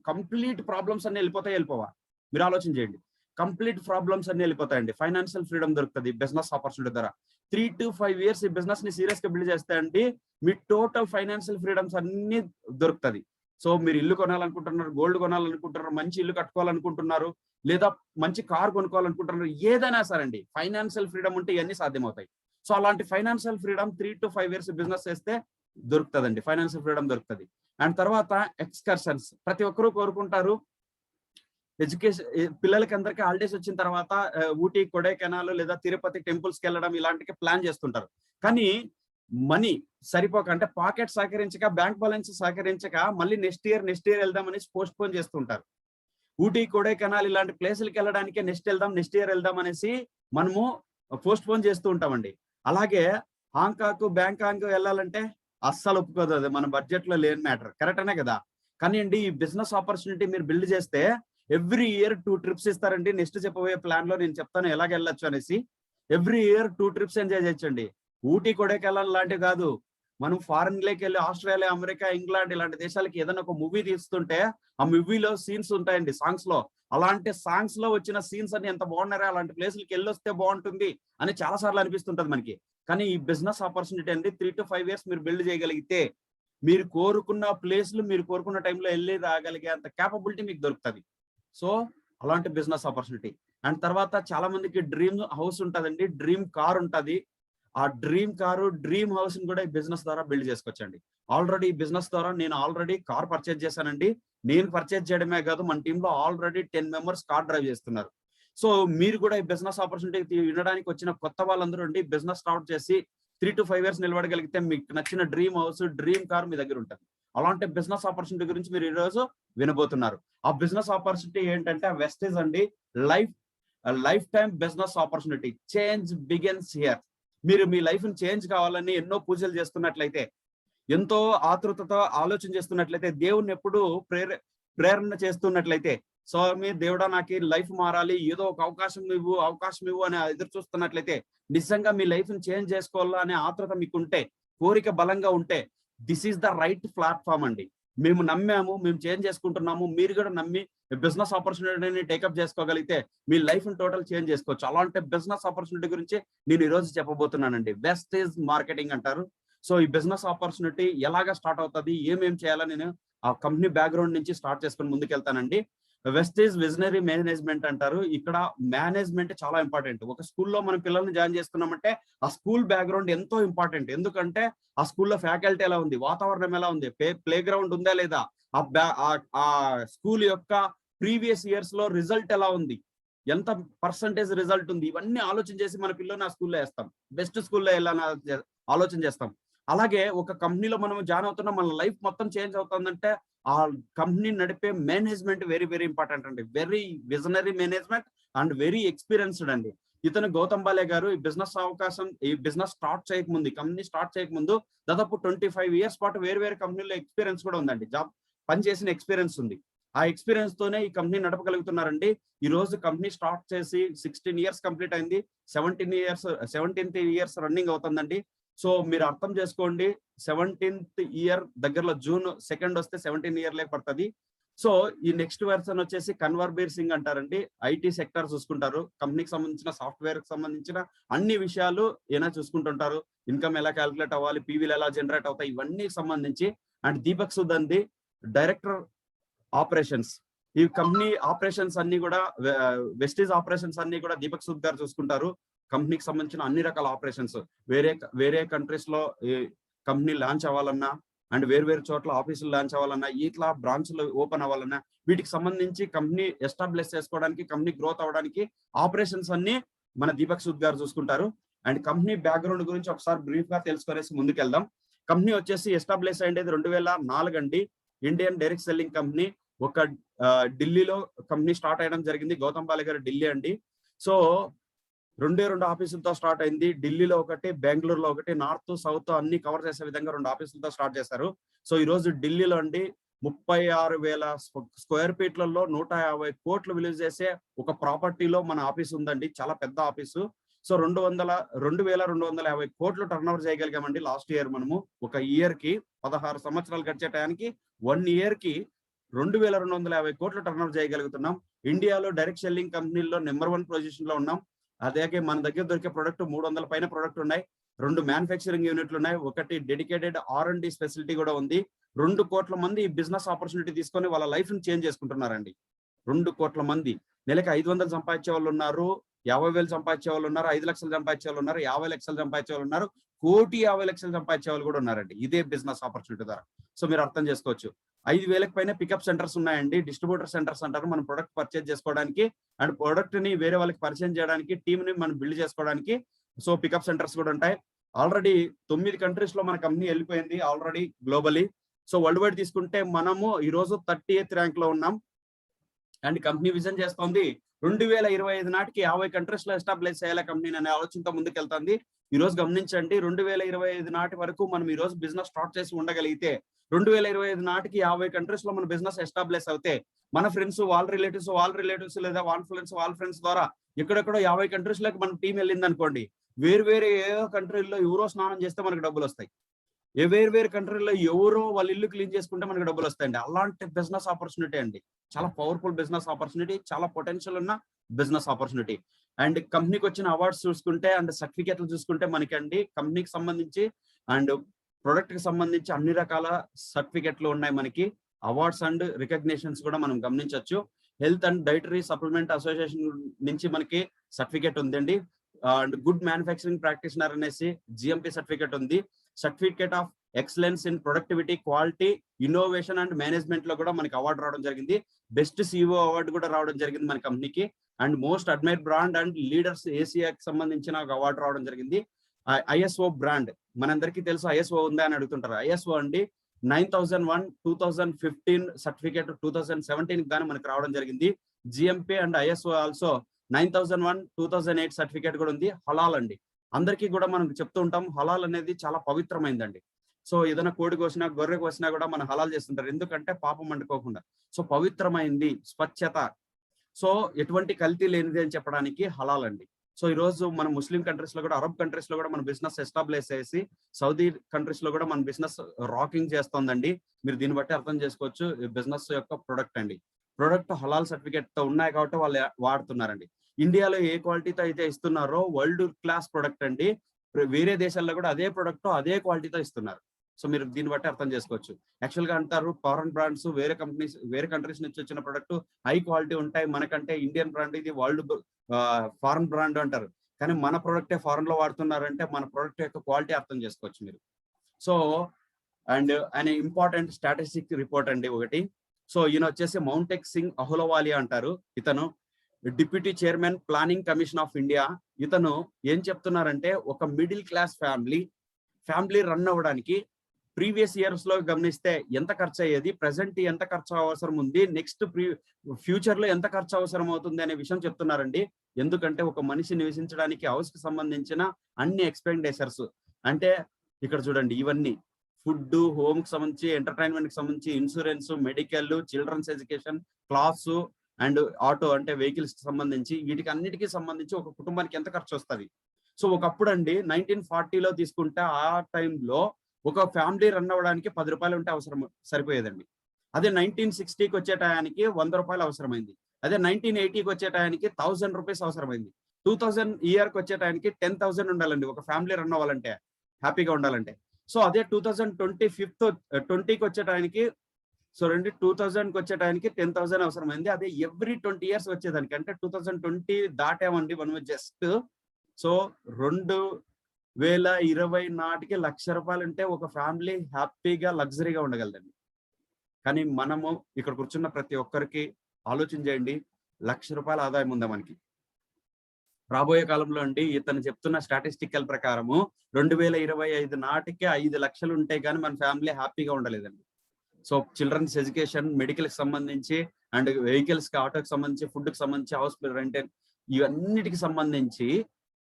కంప్లీట్ ప్రాబ్లమ్స్ అన్ని వెళ్ళిపోవా? మీరు ఆలోచన చేయండి. కంప్లీట్ ప్రాబ్లమ్స్ అన్ని వెళ్ళిపోతాయండి. ఫైనాన్షియల్ ఫ్రీడమ్ దొరుకుతుంది బిజినెస్ ఆపర్చునిటీ ద్వారా. 3 to 5 years ఈ బిజినెస్ ని సీరియస్ గా బిల్డ్ చేస్తే అండి మీ టోటల్ ఫైనాన్షియల్ ఫ్రీడమ్స్ అన్ని దొరుకుతుంది. సో మీరు ఇల్లు కొనాలనుకుంటున్నారు, గోల్డ్ కొనాలనుకుంటున్నారు, మంచి ఇల్లు కట్టుకోవాలనుకుంటున్నారు, లేదా మంచి కార్ కొనుక్కోవాలనుకుంటున్నారు, ఏదైనా సరే అండి ఫైనాన్షియల్ ఫ్రీడమ్ ఉంటే ఇవన్నీ సాధ్యమవుతాయి. సో అలాంటి financial freedom 3 to 5 years business చేస్తే దొరుకుతుందండి, ఫైనాన్షియల్ ఫ్రీడమ్ దొరుకుతుంది. అండ్ తర్వాత ఎక్స్కర్షన్స్. ప్రతి ఒక్కరూ కోరుకుంటారు ఎడ్యుకేషన్, పిల్లలకి అందరికీ హాలిడేస్ వచ్చిన తర్వాత ఊటీ, కొడైకెనాల్ లేదా తిరుపతి టెంపుల్స్ కి వెళ్ళడం ఇలాంటివి ప్లాన్ చేస్తుంటారు. కానీ మనీ సరిపోక, అంటే పాకెట్ సహకరించక, బ్యాంక్ బ్యాలెన్స్ సహకరించక మళ్ళీ నెక్స్ట్ ఇయర్ వెళ్దామని పోస్ట్ పోన్ చేస్తుంటారు. ఊటీ, కొడైకెనాల్ ఇలాంటి ప్లేసులకి వెళ్ళడానికి నెక్స్ట్ ఇయర్ వెళ్దాం అనేసి మనము పోస్ట్ పోన్ చేస్తూ ఉంటామండి. అలాగే హాంకాంగ్, బ్యాంకాంగ్ వెళ్ళాలంటే అస్సలు ఒప్పుకోదు, అది మన బడ్జెట్ లో లేని మ్యాటర్. కరెక్ట్ అనే కదా. కానీ అండి ఈ బిజినెస్ ఆపర్చునిటీ మీరు బిల్డ్ చేస్తే ఎవ్రీ ఇయర్ 2 trips ఇస్తారండి. నెక్స్ట్ చెప్పబోయే ప్లాన్ లో నేను చెప్తాను ఎలాగ వెళ్ళొచ్చు అనేసి. ఎవ్రీ ఇయర్ 2 trips ఎంజాయ్ చేయొచ్చండి. ఊటీ, కొడైకెనాల్ లాంటివి కాదు, మనం ఫారెన్ లోకి వెళ్ళి ఆస్ట్రేలియా, అమెరికా, ఇంగ్లాండ్ ఇలాంటి దేశాలకి ఏదైనా ఒక మూవీ తీస్తుంటే ఆ మూవీలో సీన్స్ ఉంటాయండి, సాంగ్స్ లో అలాంటి సాంగ్స్ లో వచ్చిన సీన్స్ అన్ని ఎంత బాగున్నారా, అలాంటి ప్లేసులకి వెళ్ళొస్తే బాగుంటుంది అని చాలా సార్లు అనిపిస్తుంటది మనకి. కానీ ఈ బిజినెస్ ఆపర్చునిటీ అండి 3 to 5 years మీరు బిల్డ్ చేయగలిగితే మీరు కోరుకున్న ప్లేస్లు మీరు కోరుకున్న టైంలో వెళ్ళి రాగలిగే అంత క్యాపబిలిటీ మీకు దొరుకుతుంది. సో అలాంటి బిజినెస్ ఆపర్చునిటీ. అండ్ తర్వాత చాలా మందికి డ్రీమ్ హౌస్ ఉంటుందండి, డ్రీమ్ కార్ ఉంటుంది. ఆ డ్రీమ్ కారు, డ్రీమ్ హౌస్ ని కూడా ఈ బిజినెస్ ద్వారా బిల్డ్ చేసుకోవచ్చండి. ఆల్రెడీ ఈ బిజినెస్ ద్వారా నేను ఆల్రెడీ కార్ పర్చేజ్ చేశానండి. నేను పర్చేజ్ చేయడమే కాదు, మన టీంలో ఆల్రెడీ 10 members కార్ డ్రైవ్ చేస్తున్నారు. సో మీరు కూడా ఈ బిజినెస్ ఆపర్చునిటీ వినడానికి వచ్చిన కొత్త వాళ్ళందరూ అండి బిజినెస్ స్టార్ట్ చేసి 3 to 5 years నిలబడగలిగితే మీకు నచ్చిన డ్రీమ్ హౌస్, డ్రీమ్ కార్ మీ దగ్గర ఉంటుంది. అలాంటి బిజినెస్ ఆపర్చునిటీ గురించి మీరు ఈ రోజు వినబోతున్నారు. ఆ బిజినెస్ ఆపర్చునిటీ ఏంటంటే వెస్టేజ్ అండి. Life time business opportunity. Change begins here. మీరు మీ లైఫ్ ని చేంజ్ కావాలని ఎన్నో పూజలు చేస్తున్నట్లయితే, ఎంతో ఆతృతతో ఆలోచన చేస్తున్నట్లయితే, దేవుణ్ణి ఎప్పుడు ప్రేరణ చేస్తున్నట్లయితే, స్వామి దేవుడా నాకు లైఫ్ మారాలి, ఏదో ఒక అవకాశం ఇవ్వు అని ఎదురు చూస్తున్నట్లయితే, నిజంగా మీ లైఫ్ ని చేంజ్ చేసుకోవాలా అనే ఆతృత మీకుంటే, కోరిక బలంగా ఉంటే, this is the right platform అండి. మేము నమ్మాము, మేము చేంజ్ చేసుకుంటున్నాము, మీరు కూడా నమ్మి బిజినెస్ ఆపర్చునిటీని టేకప్ చేసుకోగలిగితే మీ లైఫ్ ని టోటల్ చేంజ్ చేసుకోవచ్చు. అలాంటి బిజినెస్ ఆపర్చునిటీ గురించి నేను ఈ రోజు చెప్పబోతున్నానండి. వెస్టేజ్ మార్కెటింగ్ అంటారు. సో ఈ బిజినెస్ ఆపర్చునిటీ ఎలాగా స్టార్ట్ అవుతుంది, ఏమేం చేయాలని నేను ఆ కంపెనీ బ్యాక్గ్రౌండ్ నుంచి స్టార్ట్ చేసుకుని ముందుకెళ్తానండి. వెస్టేజ్ విజనరీ మేనేజ్మెంట్ అంటారు. ఇక్కడ మేనేజ్మెంట్ చాలా ఇంపార్టెంట్. ఒక స్కూల్లో మనం పిల్లల్ని జాయిన్ చేసుకున్నామంటే ఆ స్కూల్ బ్యాక్గ్రౌండ్ ఎంతో ఇంపార్టెంట్. ఎందుకంటే ఆ స్కూల్లో ఫ్యాకల్టీ ఎలా ఉంది, వాతావరణం ఎలా ఉంది, ప్లే గ్రౌండ్ ఉందా లేదా, ఆ స్కూల్ యొక్క ప్రీవియస్ ఇయర్స్ లో రిజల్ట్ ఎలా ఉంది, ఎంత పర్సంటేజ్ రిజల్ట్ ఉంది, ఇవన్నీ ఆలోచన చేసి మన పిల్లల్ని ఆ స్కూల్లో వేస్తాం. బెస్ట్ స్కూల్లో వెళ్ళాలని ఆలోచన చేస్తాం. అలాగే ఒక కంపెనీలో మనం జాయిన్ అవుతున్నాం, మన లైఫ్ మొత్తం చేంజ్ అవుతుందంటే ఆ కంపెనీ నడిపే మేనేజ్మెంట్ వెరీ వెరీ ఇంపార్టెంట్ అండి. Very visionary management and very experienced అండి. ఇతను గౌతమ్ బాలే గారు ఈ బిజినెస్ స్టార్ట్ చేయకముందు, కంపెనీ స్టార్ట్ చేయకముందు దాదాపు 25 years పాటు వేరు కంపెనీలో ఎక్స్పీరియన్స్ కూడా ఉందండి. జాబ్ పనిచేసిన ఎక్స్పీరియన్స్ ఉంది. ఆ ఎక్స్పీరియన్స్ తోనే ఈ కంపెనీ నడపగలుగుతున్నారండి. ఈ రోజు కంపెనీ స్టార్ట్ చేసి 16 years కంప్లీట్ అయింది. 17th years రన్నింగ్ అవుతుందండి. సో మీరు అర్థం చేసుకోండి, 17th year దగ్గరలో June 2 వస్తే 17 year లేక పడుతుంది. సో ఈ నెక్స్ట్ వెర్షన్ వచ్చేసి కన్వర్బీర్ సింగ్ అంటారండి. ఐటీ సెక్టర్ చూసుకుంటారు, కంపెనీకి సంబంధించిన సాఫ్ట్వేర్ కి సంబంధించిన అన్ని విషయాలు ఏనా చూసుకుంటుంటారు. ఇన్కమ్ ఎలా క్యాలిక్యులేట్ అవ్వాలి, పీవీలు ఎలా జనరేట్ అవుతాయి, ఇవన్నీ సంబంధించి. అండ్ దీపక్ సుద్ అండి, డైరెక్టర్ ఆపరేషన్స్. ఈ కంపెనీ ఆపరేషన్స్ అన్ని కూడా, వెస్టేజ్ ఆపరేషన్స్ అన్ని కూడా దీపక్ సుద్ గారు చూసుకుంటారు. కంపెనీకి సంబంధించిన అన్ని రకాల ఆపరేషన్స్, వేరే కంట్రీస్ లో కంపెనీ లాంచ్ అవ్వాలన్నా, అండ్ వేరు చోట్ల ఆఫీసులు లాంచ్ అవ్వాలన్నా, ఇట్లా బ్రాంచ్లు ఓపెన్ అవ్వాలన్నా, వీటికి సంబంధించి కంపెనీ ఎస్టాబ్లిష్ చేసుకోవడానికి, కంపెనీ గ్రోత్ అవ్వడానికి ఆపరేషన్స్ అన్ని మన దీపక్ సుద్ గారు చూసుకుంటారు. అండ్ కంపెనీ బ్యాక్గ్రౌండ్ గురించి ఒకసారి బ్రీఫ్ గా తెలుసుకునేసి ముందుకెళ్దాం. కంపెనీ వచ్చేసి ఎస్టాబ్లిష్ అయ్యేది 2004 అండి. Indian direct selling company. ఒక ఢిల్లీలో కంపెనీ స్టార్ట్ అయ్యడం జరిగింది. గౌతమ్ బాలే గారు ఢిల్లీ అండి. సో 2 ఆఫీసులతో స్టార్ట్ అయింది. ఢిల్లీలో ఒకటి, బెంగళూరులో ఒకటి, నార్త్ సౌత్ అన్ని కవర్ చేసే విధంగా 2 ఆఫీసులతో స్టార్ట్ చేశారు. సో ఈ రోజు ఢిల్లీలో అండి 36,000 square feet 150 కోట్లు విలువ చేసే ఒక ప్రాపర్టీలో మన ఆఫీస్ ఉందండి. చాలా పెద్ద ఆఫీసు. సో 2,250 కోట్లు టర్న్ ఓవర్ చేయగలిగామండి లాస్ట్ ఇయర్. మనము ఒక ఇయర్ కి 16 సంవత్సరాలు గడిచే టయానికి 1 year కి 2,250 కోట్లు టర్న్ ఓవర్ చేయగలుగుతున్నాం. ఇండియాలో డైరెక్ట్ సెల్లింగ్ కంపెనీల్లో నెంబర్ 1 పొజిషన్ లో ఉన్నాం. అదే మన దగ్గర దొరికే ప్రొడక్ట్ 300 పైన ప్రొడక్ట్ ఉన్నాయి. 2 మ్యానుఫ్యాక్చరింగ్ యూనిట్లు ఉన్నాయి. ఒకటి డెడికేటెడ్ R&D ఫెసిలిటీ కూడా ఉంది. 2 కోట్ల మంది ఈ బిజినెస్ ఆపర్చునిటీ తీసుకొని వాళ్ళ లైఫ్ ని చేంజ్ చేసుకుంటున్నారండి. 2 కోట్ల మంది. నెలకి 500 సంపాదించే వాళ్ళు ఉన్నారు, 50,000 సంపాదించే వాళ్ళు ఉన్నారు, 5 లక్షలు సంపాదించే వాళ్ళు ఉన్నారు, 50 లక్షలు సంపాదించే వాళ్ళు ఉన్నారు, 1,50,00,000 సంపాదించే వాళ్ళు కూడా ఉన్నారండి ఇదే బిజినెస్ ఆపర్చునిటీ ద్వారా. సో మీరు అర్థం చేసుకోవచ్చు. 5,000 పైన పికప్ సెంటర్స్ ఉన్నాయండి. డిస్ట్రిబ్యూటర్ సెంటర్స్ అంటారు, మనం ప్రొడక్ట్ పర్చేజ్ చేసుకోవడానికి అండ్ ప్రొడక్ట్ ని వేరే వాళ్ళకి పరిచయం చేయడానికి, టీమ్ ని మనం బిల్డ్ చేసుకోవడానికి. సో పికప్ సెంటర్స్ కూడా ఉంటాయి. ఆల్రెడీ 9 countries లో మన కంపెనీ వెళ్ళిపోయింది already globally. So world wide తీసుకుంటే మనము ఈ రోజు 38th rank లో ఉన్నాం. అండ్ కంపెనీ విజన్ చేస్తోంది 2025 నాటికి 50 countries లో ఎస్టాబ్లిష్ చేయాలి కంపెనీ అనే ఆలోచనతో ముందుకెళ్తుంది. ఈ రోజు గమనించండి, 2025 నాటి వరకు మనం ఈ రోజు బిజినెస్ స్టార్ట్ చేసి ఉండగలిగితే 2025 నాటికి 50 countries లో మన బిజినెస్ ఎస్టాబ్లిష్ అవుతే మన ఫ్రెండ్స్ వాళ్ళ రిలేటివ్స్ లేదా వాళ్ళ ఫ్రెండ్స్ ద్వారా ఎక్కడెక్కడో 50 countries లోకి మన టీం వెళ్ళింది అనుకోండి, వేరే ఏ కంట్రీల్లో ఎవరో స్నానం చేస్తే మనకు డబ్బులు వస్తాయి. వేరు కంట్రీలో ఎవరో వాళ్ళ ఇల్లు క్లీన్ చేసుకుంటే మనకి డబ్బులు వస్తాయండి. అలాంటి బిజినెస్ ఆపర్చునిటీ అండి. చాలా పవర్ఫుల్ బిజినెస్ ఆపర్చునిటీ, చాలా పొటెన్షియల్ ఉన్న బిజినెస్ ఆపర్చునిటీ. అండ్ కంపెనీకి వచ్చిన అవార్డ్స్ చూసుకుంటే అండ్ సర్టిఫికేట్లు చూసుకుంటే మనకండి కంపెనీకి సంబంధించి అండ్ ప్రొడక్ట్ కి సంబంధించి అన్ని రకాల సర్టిఫికేట్లు ఉన్నాయి మనకి. అవార్డ్స్ అండ్ రికగ్నిషన్స్ కూడా మనం గమనించవచ్చు. Health and dietary supplement association నుంచి మనకి సర్టిఫికేట్ ఉందండి. అండ్ గుడ్ మ్యానుఫ్యాక్చరింగ్ ప్రాక్టీషనర్ అనేసి జిఎంపి సర్టిఫికేట్ ఉంది. Certificate of excellence in productivity, quality, innovation and management లో కూడా మనకి అవార్డు రావడం జరిగింది. బెస్ట్ సిఇఓ అవార్డు కూడా రావడం జరిగింది మన కంపెనీకి. And most admire brand and leaders ఏసియాకి సంబంధించిన ఒక అవార్డు రావడం జరిగింది. ఐఎస్ఓ బ్రాండ్ మనందరికీ తెలుసు. ఐఎస్ఓ ఉందా అని అడుగుతుంటారు. ఐఎస్ఓ అండి 9001 2015 సర్టిఫికేట్ 2017 గానీ మనకి రావడం జరిగింది. GMP and ISO also 9001 2008 certificate కూడా ఉంది. హలాల్ అండి, అందరికీ కూడా మనం చెప్తూ ఉంటాం హలాల్ అనేది చాలా పవిత్రమైందండి. సో ఏదైనా కోడి కోసినా గొర్రె కోసినా కూడా మనం హలాల్ చేస్తుంటారు, ఎందుకంటే పాపం అంటుకోకుండా. సో పవిత్రమైంది, స్వచ్ఛత, సో ఎటువంటి కల్తీ లేనిది అని చెప్పడానికి హలాల్ అండి. సో ఈ రోజు మన ముస్లిం కంట్రీస్ లో కూడా, అరబ్ కంట్రీస్ లో కూడా మన బిజినెస్ ఎస్టాబ్లిష్ చేసి, సౌదీ కంట్రీస్ లో కూడా మన బిజినెస్ రాకింగ్ చేస్తోందండి. మీరు దీన్ని బట్టి అర్థం చేసుకోవచ్చు బిజినెస్ యొక్క ప్రొడక్ట్ అండి. ప్రొడక్ట్ హలాల్ సర్టిఫికేట్ తో ఉన్నాయి కాబట్టి వాళ్ళు వాడుతున్నారండి. ఇండియాలో ఏ క్వాలిటీతో అయితే ఇస్తున్నారో వరల్డ్ క్లాస్ ప్రొడక్ట్ అండి. వేరే దేశాల్లో కూడా అదే ప్రొడక్ట్ అదే క్వాలిటీతో ఇస్తున్నారు. సో మీరు దీన్ని బట్టి అర్థం చేసుకోవచ్చు. యాక్చువల్ గా అంటారు ఫారెన్ బ్రాండ్స్ వేరే కంపెనీస్ వేరే కంట్రీస్ నుంచి వచ్చిన ప్రొడక్ట్ హై క్వాలిటీ ఉంటాయి, మనకంటే ఇండియన్ బ్రాండ్ ఇది వరల్డ్ ఫారెన్ బ్రాండ్ అంటారు. కానీ మన ప్రొడక్టే ఫారెన్ లో వాడుతున్నారంటే మన ప్రొడక్ట్ యొక్క క్వాలిటీ అర్థం చేసుకోవచ్చు మీరు. సో అండ్ ఆయన ఇంపార్టెంట్ స్టాటిస్టిక్ రిపోర్ట్ అండి ఒకటి. సో ఈయన వచ్చేసి మౌంటెక్ సింగ్ అహులవాలియా అంటారు. ఇతను deputy chairman planning commission of India. ఇతను ఏం చెప్తున్నారంటే ఒక మిడిల్ క్లాస్ ఫ్యామిలీ రన్ అవ్వడానికి ప్రీవియస్ ఇయర్స్ లో గమనిస్తే ఎంత ఖర్చు అయ్యేది, ప్రెసెంట్ ఎంత ఖర్చు అవసరం ఉంది, నెక్స్ట్ ఫ్యూచర్ లో ఎంత ఖర్చు అవసరం అవుతుంది అనే విషయం చెప్తున్నారండి. ఎందుకంటే ఒక మనిషి నివసించడానికి హౌస్ కి సంబంధించిన అన్ని ఎక్స్పెండిచర్స్ అంటే ఇక్కడ చూడండి, ఇవన్నీ ఫుడ్, హోమ్ కి సంబంధించి, ఎంటర్టైన్మెంట్ కి సంబంధించి, insurance, medical, children's education, clothes and auto అంటే వెహికల్స్ కి సంబంధించి, వీటికి అన్నిటికీ సంబంధించి ఒక కుటుంబానికి ఎంత ఖర్చు వస్తుంది. సో ఒకప్పుడు అండి 1940లో తీసుకుంటే ఆ టైంలో ఒక ఫ్యామిలీ రన్ అవ్వడానికి 10 రూపాయలు ఉంటే సరిపోయేదండి. అదే 1960కి వచ్చే టయానికి 100 రూపాయలు అవసరమైంది. అదే 1980కి వచ్చే టయానికి 1000 రూపీస్ అవసరమైంది. 2000 ఇయర్కి వచ్చే టయానికి 10,000 ఉండాలండి ఒక ఫ్యామిలీ రన్ అవ్వాలంటే, హ్యాపీగా ఉండాలంటే. సో అదే 2020కి వచ్చే టయానికి, సో 2000కి వచ్చే టయానికి 10,000 అవసరమైంది. అదే ఎవ్రీ 20 ఇయర్స్ వచ్చేదానికి, అంటే 2020 దాటామండి మనం జస్ట్. సో 2020 నాటికి 1,00,000 రూపాయలు ఉంటే ఒక ఫ్యామిలీ హ్యాపీగా లగ్జరీగా ఉండగలదండి. కానీ మనము ఇక్కడ కూర్చున్న ప్రతి ఒక్కరికి ఆలోచన చేయండి, 1,00,000 రూపాయల ఆదాయం ఉందా మనకి? రాబోయే కాలంలో అండి ఇతను చెప్తున్న స్టాటిస్టికల్ ప్రకారము 2025 నాటికి 5 లక్షలు ఉంటే గానీ మన ఫ్యామిలీ హ్యాపీగా ఉండలేదండి. సో చిల్డ్రన్స్ ఎడ్యుకేషన్, మెడికల్ కి సంబంధించి అండ్ వెహికల్స్ కి, ఆటోకి సంబంధించి, ఫుడ్ కి సంబంధించి, హౌస్ రెంట్, ఇవన్నిటికి సంబంధించి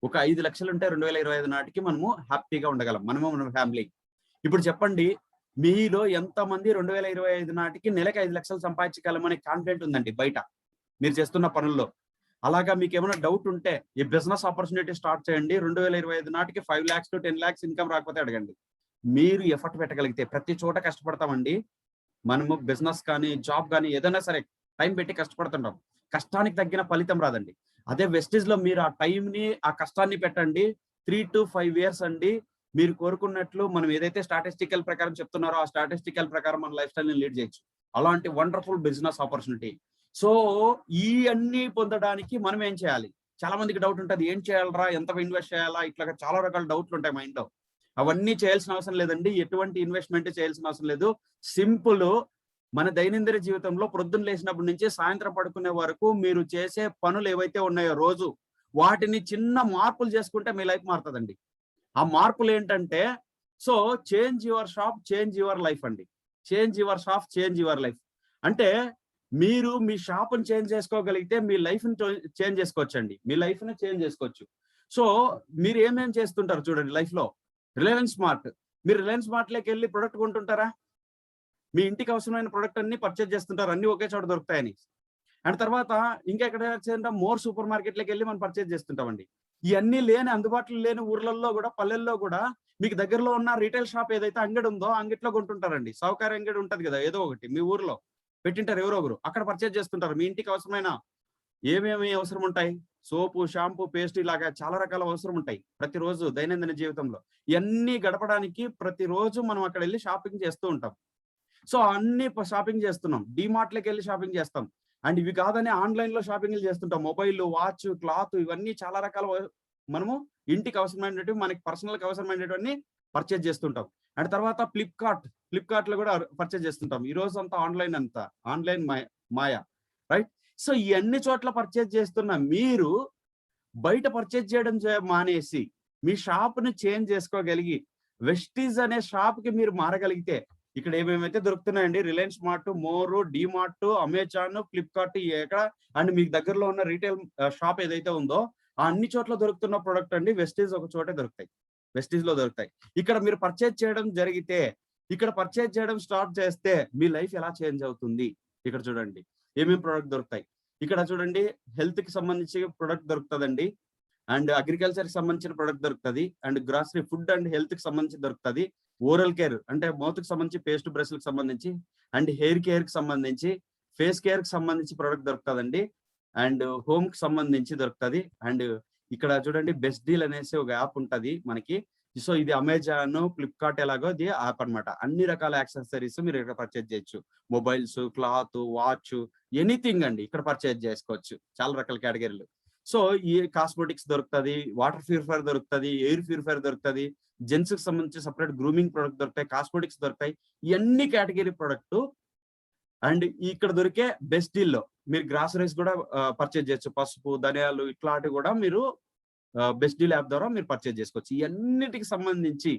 ఒక 5 లక్షలు ఉంటే 2025 నాటికి మనము హ్యాపీగా ఉండగలం, మన ఫ్యామిలీ. ఇప్పుడు చెప్పండి, మీలో ఎంత మంది 2025 నాటికి నెలకి 5 లక్షలు సంపాదించగలమనే కాన్ఫిడెంట్ ఉందండి బయట మీరు చేస్తున్న పనుల్లో? అలాగా మీకు ఏమైనా డౌట్ ఉంటే ఈ బిజినెస్ ఆపర్చునిటీ స్టార్ట్ చేయండి. 2025 నాటికి 5 lakhs to 10 lakhs ఇన్కమ్ రాకపోతే అడగండి. మీరు ఎఫర్ట్ పెట్టగలిగితే ప్రతి చోట కష్టపడతామండి. మనము బిజినెస్ కానీ, జాబ్ కానీ, ఏదైనా సరే టైం పెట్టి కష్టపడుతుంటాం. కష్టానికి తగ్గిన ఫలితం రాదండి. అదే వెస్టీజ్ లో మీరు ఆ టైంని, ఆ కష్టాన్ని పెట్టండి, 3 to 5 years అండి, మీరు కోరుకున్నట్లు మనం ఏదైతే స్టాటిస్టికల్ ప్రకారం చెప్తున్నారో ఆ స్టాటిస్టికల్ ప్రకారం మన లైఫ్ స్టైల్ ని లీడ్ చేయొచ్చు. అలాంటి వండర్ఫుల్ బిజినెస్ ఆపర్చునిటీ. సో ఈ అన్ని పొందడానికి మనం ఏం చేయాలి? చాలా మందికి డౌట్ ఉంటుంది, ఏం చేయాలరా, ఎంత ఇన్వెస్ట్ చేయాలా, ఇట్లా చాలా రకాల డౌట్లు ఉంటాయి మైండ్ లో. అవన్నీ చేయాల్సిన అవసరం లేదండి, ఎటువంటి ఇన్వెస్ట్మెంట్ చేయాల్సిన అవసరం లేదు. సింపుల్, మన దైనందిన జీవితంలో ప్రొద్దున లేచినప్పటి నుంచి సాయంత్రం పడుకునే వరకు మీరు చేసే పనులు ఏవైతే ఉన్నాయో రోజు, వాటిని చిన్న మార్పులు చేసుకుంటే మీ లైఫ్ మారుతుందండి. ఆ మార్పులు ఏంటంటే, so change your shop, change your life అండి. Change your shop, change your life అంటే మీరు మీ షాప్ని చేంజ్ చేసుకోగలిగితే మీ లైఫ్ని చేంజ్ చేసుకోవచ్చండి. మీ లైఫ్ని చేంజ్ చేసుకోవచ్చు. సో మీరు ఏమేం చేస్తుంటారు చూడండి లైఫ్ లో. రిలయన్స్ స్మార్ట్, మీరు రిలయన్స్ స్మార్ట్ లోకి వెళ్ళి ప్రొడక్ట్ కొంటుంటారా? మీ ఇంటికి అవసరమైన ప్రొడక్ట్ అన్ని పర్చేజ్ చేస్తుంటారు, అన్ని ఒకే చోట దొరుకుతాయని. అండ్ తర్వాత ఇంకెక్కడ మోర్ సూపర్ మార్కెట్లోకి వెళ్ళి మనం పర్చేజ్ చేస్తుంటామండి. ఇవన్నీ లేని అందుబాటులో లేని ఊర్లలో కూడా, పల్లెల్లో కూడా మీకు దగ్గరలో ఉన్న రీటైల్ షాప్ ఏదైతే అంగడి ఉందో అంగిట్లో కొంటుంటారండి. సౌకర్య అంగడి ఉంటది కదా ఏదో ఒకటి మీ ఊర్లో పెట్టింటారు ఎవరో ఒకరు. అక్కడ పర్చేజ్ చేస్తుంటారు. మీ ఇంటికి అవసరమైన ఏమేమి అవసరం ఉంటాయి? సోపు, షాంపూ, పేస్ట్ ఇలాగా చాలా రకాల అవసరం ఉంటాయి. ప్రతిరోజు దైనందిన జీవితంలో. ఇయన్నీ గడపడానికి ప్రతిరోజు మనం అక్కడెళ్లి షాపింగ్ చేస్తూ ఉంటాం. సో, అన్ని షాపింగ్ చేస్తున్నాం. డీమార్ట్‌లకెళ్ళి షాపింగ్ చేస్తాం. అండ్ ఇవి కాదని ఆన్‌లైన్‌లో షాపింగ్‌లు చేస్తుంటాం. మొబైల్, వాచ్, క్లాత్ ఇవన్నీ చాలా రకాల మనము ఇంటికి అవసరమైనటివి, మనకి పర్సనల్‌కి అవసరమైనటివన్నీ పర్చేజ్ చేస్తుంటాం. అండ్ తర్వాత ఫ్లిప్‌కార్ట్‌లో కూడా పర్చేజ్ చేస్తుంటాం. ఈ రోజంతా ఆన్‌లైన్ అంతా. ఆన్‌లైన్ మాయ. రైట్? సో, ఈ అన్ని చోట్ల పర్చేజ్ చేస్తున్న మీరు బయట పర్చేజ్ చేయడం మానేసి, మీ షాప్‌ని చేంజ్ చేసుకోగలిగి, వెస్టీజ్ అనే షాప్‌కి మీరు మారగలిగితే, ఇక్కడ ఏమేమైతే దొరుకుతున్నాయండి Reliance Mart, More, DMart, Amazon, Flipkart ఎక్కడ అండ్ మీకు దగ్గరలో ఉన్న రీటైల్ షాప్ ఏదైతే ఉందో, ఆ అన్ని చోట్ల దొరుకుతున్న ప్రొడక్ట్ అండి వెస్టీజ్ ఒక చోటే దొరుకుతాయి. వెస్టీజ్‌లో దొరుకుతాయి. ఇక్కడ మీరు పర్చేజ్ చేయడం జరిగితే, ఇక్కడ పర్చేజ్ చేయడం స్టార్ట్ చేస్తే మీ లైఫ్ ఎలా చేంజ్ అవుతుంది? ఇక్కడ చూడండి. ఏమేం ప్రొడక్ట్ దొరుకుతాయి. ఇక్కడ చూడండి హెల్త్‌కి సంబంధించి ప్రొడక్ట్ దొరుకుతదండి. అండ్ అగ్రికల్చర్‌కి సంబంధించిన ప్రొడక్ట్ దొరుకుతది. అండ్ గ్రాసరీ ఫుడ్ అండ్ హెల్త్‌కి సంబంధించి దొరుకుతది. ఓరల్ కేర్ అంటే మౌత్‌కి సంబంధించి పేస్ట్ బ్రష్‌లకి సంబంధించి, అండ్ హెయిర్ కేర్‌కి సంబంధించి, ఫేస్ కేర్‌కి సంబంధించి ప్రొడక్ట్ దొరుకుతదండి. అండ్ హోమ్‌కి సంబంధించి దొరుకుతది. అండ్ ఇక్కడ చూడండి బెస్ట్ డీల్ అనేసి ఒక యాప్ ఉంటది మనకి. సో, ఇది అమెజాన్, ఫ్లిప్‌కార్ట్ ఎలాగో ఇది యాప్ అన్నమాట. అన్ని రకాల యాక్సెసరీస్ మీరు ఇక్కడ పర్చేజ్ చేయొచ్చు. మొబైల్స్, క్లాత్, వాచ్ ఎనీథింగ్ అండి ఇక్కడ పర్చేజ్ చేసుకోవచ్చు. చాలా రకాల కేటగిరీలు. సో, ఈ కాస్మెటిక్స్ దొరుకుతది, వాటర్ ప్యూరిఫైయర్ దొరుకుతది, ఎయిర్ ప్యూరిఫైయర్ దొరుకుతది, జెంట్స్‌కి సంబంధించి సెపరేట్ గ్రూమింగ్ ప్రొడక్ట్ దొరుకుతాయి, కాస్మెటిక్స్ దొరుకుతాయి. ఇయన్నీ కేటగిరీ ప్రొడక్ట్ అండ్ ఇక్కడ దొరికే బెస్ట్ డీల్‌లో మీరు గ్రాసరీస్ కూడా పర్చేజ్ చేయొచ్చు. పసుపు, ధనియాలు ఇట్లాంటివి కూడా మీరు బెస్ట్ డీల్ యాప్ ద్వారా మీరు పర్చేజ్ చేసుకోవచ్చు. ఇయన్నిటికి సంబంధించి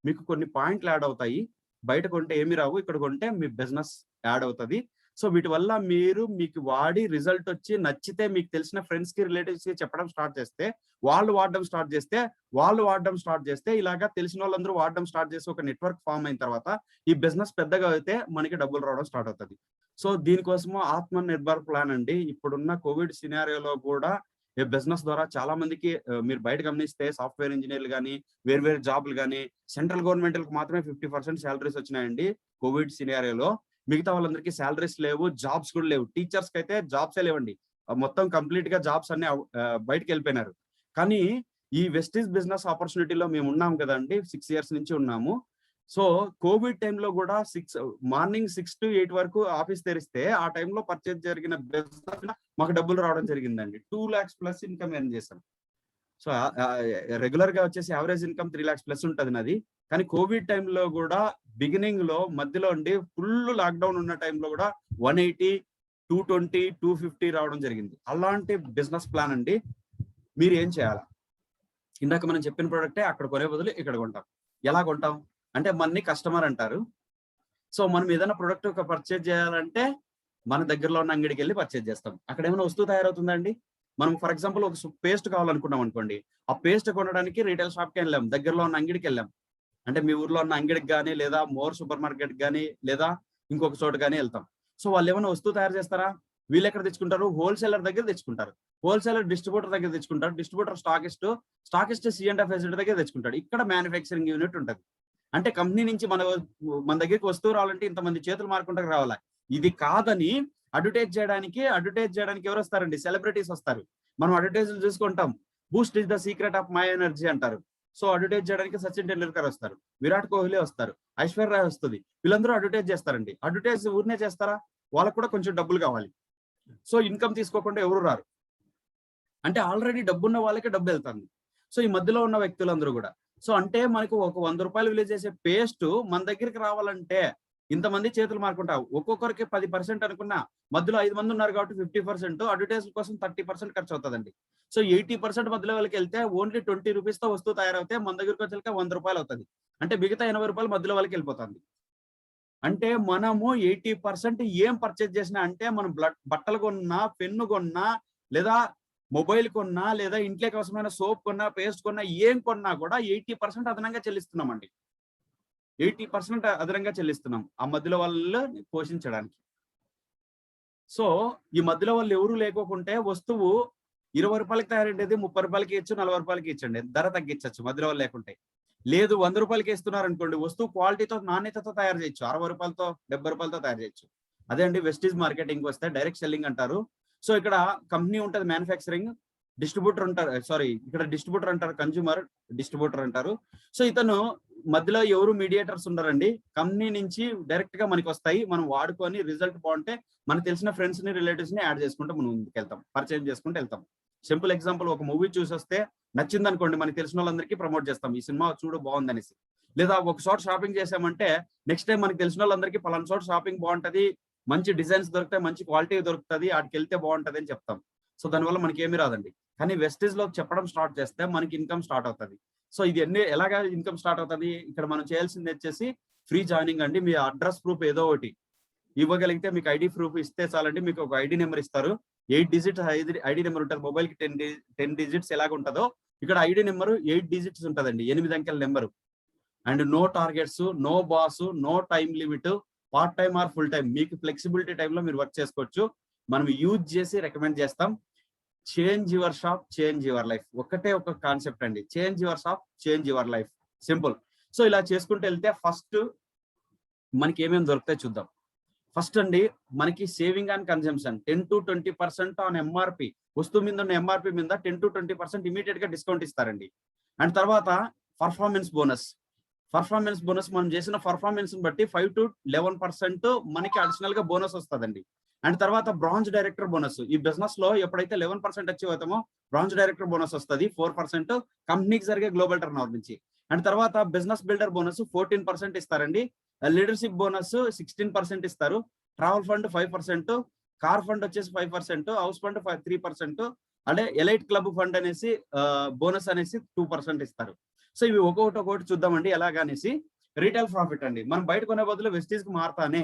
మీకు కొన్ని పాయింట్లు యాడ్ అవుతాయి. బయట కొంటే ఏమి రావు. ఇక్కడ కొంటే మీ బిజినెస్ యాడ్ అవుతది. సో, వీటి వల్ల మీకు వాడి రిజల్ట్ వచ్చి నచ్చితే మీకు తెలిసిన ఫ్రెండ్స్‌కి, రిలేటివ్స్‌కి చెప్పడం స్టార్ట్ చేస్తే, వాళ్ళు వాడడం స్టార్ట్ చేస్తే ఇలాగా తెలిసిన వాళ్ళందరూ వాడడం స్టార్ట్ చేసి ఒక నెట్వర్క్ ఫార్మ్ అయిన తర్వాత ఈ బిజినెస్ పెద్దగా అయితే మనకి డబ్బులు రావడం స్టార్ట్ అవుతది. సో, దీనికోసము ఆత్మ నిర్భర్ ప్లాన్ అండి. ఇప్పుడున్న కోవిడ్ సినారియోలో కూడా ఈ బిజినెస్ ద్వారా చాలా మందికి మీరు బయట గమనిస్తే సాఫ్ట్‌వేర్ ఇంజినీర్లు గాని, వేరు జాబ్‌లు గాని, సెంట్రల్ గవర్నమెంట్‌లకి మాత్రమే 50% సాలరీస్ వచ్చినాయండి కోవిడ్ సినారియోలో. మిగతా వాళ్ళందరికీ సాలరీస్ లేవు. జాబ్స్ కూడా లేవు. టీచర్స్‌కైతే జాబ్సే లేవండి. మొత్తం కంప్లీట్‌గా జాబ్స్ అన్నీ బయటికెళ్ళిపోయినారు. కానీ ఈ వెస్టీజ్ బిజినెస్ ఆపర్చునిటీలో మేము ఉన్నాం కదండీ! 6 ఇయర్స్ నుంచి ఉన్నాము. సో, కోవిడ్ టైమ్‌లో కూడా మార్నింగ్ 6-8 వరకు ఆఫీస్ తెరిస్తే, ఆ టైమ్‌లో పర్చేజ్ జరిగిన బిజినెస్ మాకు డబ్బులు రావడం జరిగిందండి. 2,00,000 ప్లస్ ఇన్‌కమ్ ఎర్న్ చేశాం. సో, రెగ్యులర్‌గా వచ్చేసి యావరేజ్ ఇన్‌కమ్ 3,00,000 ప్లస్ ఉంటది నాది. కానీ కోవిడ్ టైమ్‌లో కూడా బిగినింగ్‌లో మధ్యలో అండి ఫుల్ లాక్‌డౌన్ ఉన్న టైమ్‌లో కూడా 180, 220, 250 రావడం జరిగింది. అలాంటి బిజినెస్ ప్లాన్ అండి. మీరు ఏం చేయాలా? ఇందాక మనం చెప్పిన ప్రొడక్టే అక్కడ కొనే బదులు ఇక్కడ కొంటాం. ఎలా కొంటాం? అంటే మనని కస్టమర్ అంటారు. సో, మనం ఏదైనా ప్రొడక్ట్ పర్చేజ్ చేయాలంటే మన దగ్గరలో ఉన్న అంగడికెళ్ళి పర్చేజ్ చేస్తాం. అక్కడ ఏమైనా వస్తువు తయారవుతుందా అండి? మనం ఫర్ ఎగ్జాంపుల్ ఒక పేస్ట్ కావాలనుకున్నాం అనుకోండి. ఆ పేస్ట్ కొనడానికి రిటైల్ షాప్‌కెళ్ళాం. దగ్గరలో ఉన్న అంగడికెళ్ళాం. అంటే మీ ఊర్లో ఉన్న అంగడికి గాని, లేదా మోర్ సూపర్ మార్కెట్‌కి గాని, లేదా ఇంకొక చోట గాని ఎళ్తాం. సో, వాళ్ళేమైనా వస్తువు తయారు చేస్తారా? వీళ్ళెక్కడ తెచ్చుకుంటారు? హోల్‌సేలర్ దగ్గర తెచ్చుకుంటారు. హోల్‌సేలర్ డిస్ట్రిబ్యూటర్ దగ్గర తెచ్చుకుంటారు. డిస్ట్రిబ్యూటర్ స్టాకిస్ట్ సి&ఎఫ్ ఏజెంట్ దగ్గర తెచ్చుకుంటాడు. ఇక్కడ మ్యానుఫ్యాక్చరింగ్ యూనిట్ ఉంటది. అంటే కంపెనీ నుంచి మన దగ్గరికి వస్తువు రావాలంటే ఇంతమంది చేతులు మారుకుంటూ రావాలా. ఇది కాదని అడ్వర్టైజ్ చేయడానికి ఎవరొస్తారండి? సెలబ్రిటీస్ వస్తారు. మనం అడ్వర్టైజ్‌లు చూసుకుంటాం. Boost is the secret of my energy అంటారు. సో, అడ్వర్టైజ్ చేయడానికి సచిన్ టెండూల్కర్ వస్తారు. విరాట్ కోహ్లీ వస్తారు. ఐశ్వర్య రాయ్ వస్తది. వీళ్ళందరూ అడ్వర్టైజ్ చేస్తారండి. అడ్వర్టైజ్ ఊరినే చేస్తారా? వాళ్ళకి కూడా కొంచెం డబ్బులు కావాలి. సో, ఇన్‌కమ్ తీసుకోకుండా ఎవరు రారు. అంటే ఆల్రెడీ డబ్బున్న వాళ్ళకే డబ్బెళ్తాంది. సో, ఈ మధ్యలో ఉన్న వ్యక్తులందరూ గూడా. సో, అంటే మనకు ఒక రూ. 100 విలువ చేసే పేస్టు మన దగ్గరికి రావాలంటే ఇంతమంది చేతులు మారుకుంటా ఒక్కొక్కరికి 10% అనుకున్నా మధ్యలో 5 మంది ఉన్నారు కాబట్టి 50% అడ్వర్టైజ్‌ల కోసం 30% ఖర్చవుతదండి. సో, 80% మధ్యలో వాళ్ళకెళ్తే ఓన్లీ ₹20తో వస్తువు తయారవుతే మన దగ్గరికొచ్చాక రూ. 100 అవుతది. అంటే మిగతా రూ. 80 మధ్యలో వాళ్ళకెళ్ళిపోతుంది. అంటే మనము 80% ఏం పర్చేజ్ చేసినా అంటే మనం బట్టలు కొన్నా, పెన్ను కొన్నా, లేదా మొబైల్ కొన్నా, లేదా ఇంట్లోకి అవసరమైన సోప్ కొన్నా, పేస్ట్ కొన్నా, ఏం కొన్నా కూడా 80% అదనంగా చెల్లిస్తున్నామండి. 80% అదనంగా చెల్లిస్తున్నాం. ఆ మధ్యలో వాళ్ళని పోషించడానికి. సో, ఈ మధ్యలో వాళ్ళు ఎవరు లేకోకుంటే వస్తువు రూ. 20 తయారైండేది రూ. 30 ఇచ్చు, రూ. 40 ఇచ్చండి, ధర తగ్గించచ్చు మధ్యలో లేకుంటే. లేదు రూ. 100 ఇస్తున్నారు అనుకోండి, వస్తువు క్వాలిటీతో నాణ్యతతో తయారు చేయొచ్చు, రూ. 60 రూ. 70 తయారు చేయొచ్చు. అదే అండి వెస్టీజ్ మార్కెటింగ్ వస్తే డైరెక్ట్ సెల్లింగ్ అంటారు. సో ఇక్కడ కంపెనీ ఉంటది మ్యానుఫ్యాక్చరింగ్, డిస్ట్రిబ్యూటర్ ఉంటారు, సారీ ఇక్కడ డిస్ట్రిబ్యూటర్ అంటారు, కన్జ్యూమర్ డిస్ట్రిబ్యూటర్ అంటారు. సో ఇతను మధ్యలో ఎవరు మీడియేటర్స్ ఉండరండి, కంపెనీ నుంచి డైరెక్ట్ గా మనకి వస్తాయి, మనం వాడుకొని రిజల్ట్ బాగుంటే మనకు తెలిసిన ఫ్రెండ్స్ ని రిలేటివ్స్ ని యాడ్ చేసుకుంటే మనం ముందుకు వెళ్తాం, పర్చేజ్ చేసుకుంటూ వెళ్తాం. సింపుల్ ఎగ్జాంపుల్, ఒక మూవీ చూసి వస్తే నచ్చింది అనుకోండి, మనకి తెలిసిన వాళ్ళందరికీ ప్రమోట్ చేస్తాం, ఈ సినిమా చూడు బాగుందనేసి. లేదా ఒక చోట షాపింగ్ చేసామంటే నెక్స్ట్ టైం మనకి తెలిసిన వాళ్ళందరికీ పలానా చోట షాపింగ్ బాగుంటది, మంచి డిజైన్స్ దొరుకుతాయి, మంచి క్వాలిటీ దొరుకుతుంది, ఆడికి వెళ్తే బాగుంటది అని చెప్తాం. సో దానివల్ల మనకి ఏమీ రాదండి. కానీ వెస్టేజ్ లో చెప్పడం స్టార్ట్ చేస్తే మనకి ఇన్కమ్ స్టార్ట్ అవుతుంది. సో ఇది ఎలాగా ఇన్కమ్ స్టార్ట్ అవుతుంది, ఇక్కడ మనం చేయాల్సింది వచ్చేసి ఫ్రీ జాయినింగ్ అండి. మీ అడ్రస్ ప్రూఫ్ ఏదో ఒకటి ఇవ్వగలిగితే, మీకు ఐడి ప్రూఫ్ ఇస్తే చాలండి, మీకు ఒక ఐడి నెంబర్ ఇస్తారు, 8 డిజిట్స్ ఐడి నెంబర్ ఉంటుంది, మొబైల్ కి 10 డిజిట్స్ ఎలాగ ఉంటుందో ఇక్కడ ఐడి నెంబర్ 8 డిజిట్స్ ఉంటుందండి, 8 అంకెల number. And no targets, no boss, no time limit, part time or full time, మీకు ఫ్లెక్సిబిలిటీ టైంలో మీరు వర్క్ చేసుకోవచ్చు. మనం యూజ్ చేసి రికమెండ్ చేస్తాం. Change your shop, change your life, ఒకటే ఒక కాన్సెప్ట్ అండి, change your shop, change your life, simple. So ఇలా చేసుకుంటూ వెళ్తే ఫస్ట్ మనకి ఏమేమి దొరుకుతాయి చూద్దాం. ఫస్ట్ అండి, మనకి saving and consumption 10 to 20% on MRP, వస్తువు మీద ఉన్న ఎంఆర్పి మీద 10 to 20% ఇమీడియట్ గా డిస్కౌంట్ ఇస్తారండి. అండ్ తర్వాత పర్ఫార్మెన్స్ బోనస్, మనం చేసిన పర్ఫార్మెన్స్ బట్టి 5 to 11% మనకి అడిషనల్ గా బోనస్ వస్తుందండి. అండ్ తర్వాత బ్రాంజ్ డైరెక్టర్ బోనస్, ఈ బిజినెస్ లో ఎప్పుడైతే 11% అచీవ్ అవుతామో బ్రాంజ్ డైరెక్టర్ బోనస్ వస్తుంది, 4% కంపెనీకి జరిగే గ్లోబల్ టర్న్ ఓవర్ నుంచి. అండ్ తర్వాత బిజినెస్ బిల్డర్ బోనస్ 14% ఇస్తారండి, లీడర్షిప్ బోనస్ 16% ఇస్తారు, ట్రావెల్ ఫండ్ 5%, కార్ ఫండ్ వచ్చేసి 5%, హౌస్ ఫండ్ 3%, అంటే ఎలైట్ క్లబ్ ఫండ్ అనేసి బోనస్ అనేసి 2% ఇస్తారు. సో ఇవి ఒక్కొక్కటి చూద్దామండి ఎలాగనేసి. రీటైల్ ప్రాఫిట్ అండి, మనం బయట కొనే బదులు వెస్టీజ్ కి మారుతానే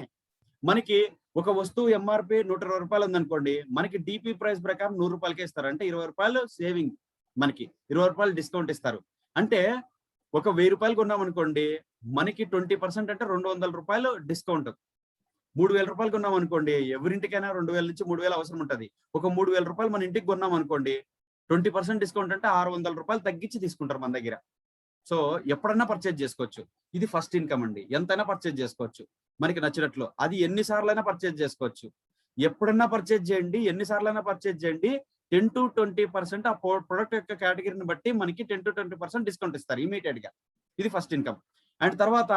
మనకి ఒక వస్తువు ఎంఆర్పి ₹120 ఉందనుకోండి, మనకి డిపి ప్రైస్ ప్రకారం ₹100కే ఇస్తారు, అంటే ₹20 సేవింగ్, మనకి ₹20 డిస్కౌంట్ ఇస్తారు. అంటే ఒక ₹1000 కొన్నాం అనుకోండి, మనకి 20% అంటే ₹200 డిస్కౌంట్. ₹3000 కొన్నాం అనుకోండి, ఎవరింటికైనా 2000 నుంచి 3000 అవసరం ఉంటుంది. ఒక ₹3000 మన ఇంటికి కొన్నాం అనుకోండి, 20% డిస్కౌంట్ అంటే ₹600 తగ్గించి తీసుకుంటారు మన దగ్గర. సో ఎప్పుడన్నా పర్చేజ్ చేసుకోవచ్చు. ఇది ఫస్ట్ ఇన్కమ్ అండి, ఎంతైనా పర్చేజ్ చేసుకోవచ్చు మనకి నచ్చినట్లు, అది ఎన్నిసార్లైనా పర్చేజ్ చేసుకోవచ్చు, ఎప్పుడన్నా పర్చేజ్ చేయండి, ఎన్నిసార్లైనా పర్చేజ్ చేయండి. 10 to 20% ఆ ప్రొడక్ట్ యొక్క కేటగిరీని బట్టి మనకి 10 to 20% డిస్కౌంట్ ఇస్తారు ఇమీడియట్ గా. ఇది ఫస్ట్ ఇన్కమ్. అండ్ తర్వాత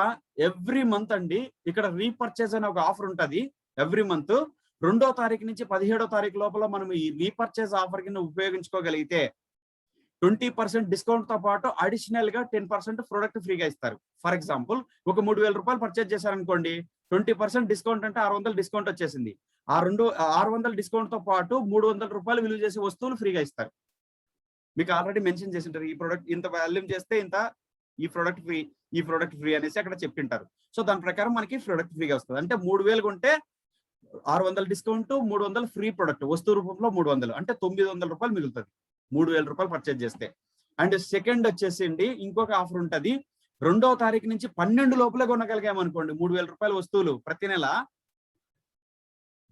ఎవ్రీ మంత్ అండి, ఇక్కడ రీపర్చేజ్ అనే ఒక ఆఫర్ ఉంటుంది. ఎవ్రీ మంత్ 2వ తారీఖు నుంచి 17వ తారీఖు లోపల మనం ఈ రీపర్చేజ్ ఆఫర్ కింద ఉపయోగించుకోగలిగితే 20% డిస్కౌంట్ తో పాటు అడిషనల్ గా 10% ప్రొడక్ట్ ఫ్రీగా ఇస్తారు. ఫర్ ఎగ్జాంపుల్, ఒక ₹3000 పర్చేజ్ చేశారనుకోండి, 20% డిస్కౌంట్ అంటే 600 డిస్కౌంట్ వచ్చేసింది. ఆ 600 డిస్కౌంట్ తో పాటు ₹300 విలువ చేసే వస్తువులు ఫ్రీగా ఇస్తారు. మీకు ఆల్రెడీ మెన్షన్ చేసి ఉంటారు, ఈ ప్రొడక్ట్ ఇంత వాల్యూమ్ చేస్తే ఇంత, ఈ ప్రొడక్ట్ ఫ్రీ అనేసి అక్కడ చెప్పింటారు. సో దాని ప్రకారం మనకి ప్రొడక్ట్ ఫ్రీగా వస్తుంది. అంటే 3000 కొంటే 600 డిస్కౌంట్, 300 ఫ్రీ ప్రొడక్ట్, వస్తువు రూపంలో 300, అంటే ₹900 మిగులుతుంది ₹3000 పర్చేజ్ చేస్తే. అండ్ సెకండ్ వచ్చేసిండి ఇంకొక ఆఫర్ ఉంటుంది, 2వ తారీఖు నుంచి 12 లోపలే కొనగలిగామనుకోండి ₹3000 వస్తువులు ప్రతి నెల,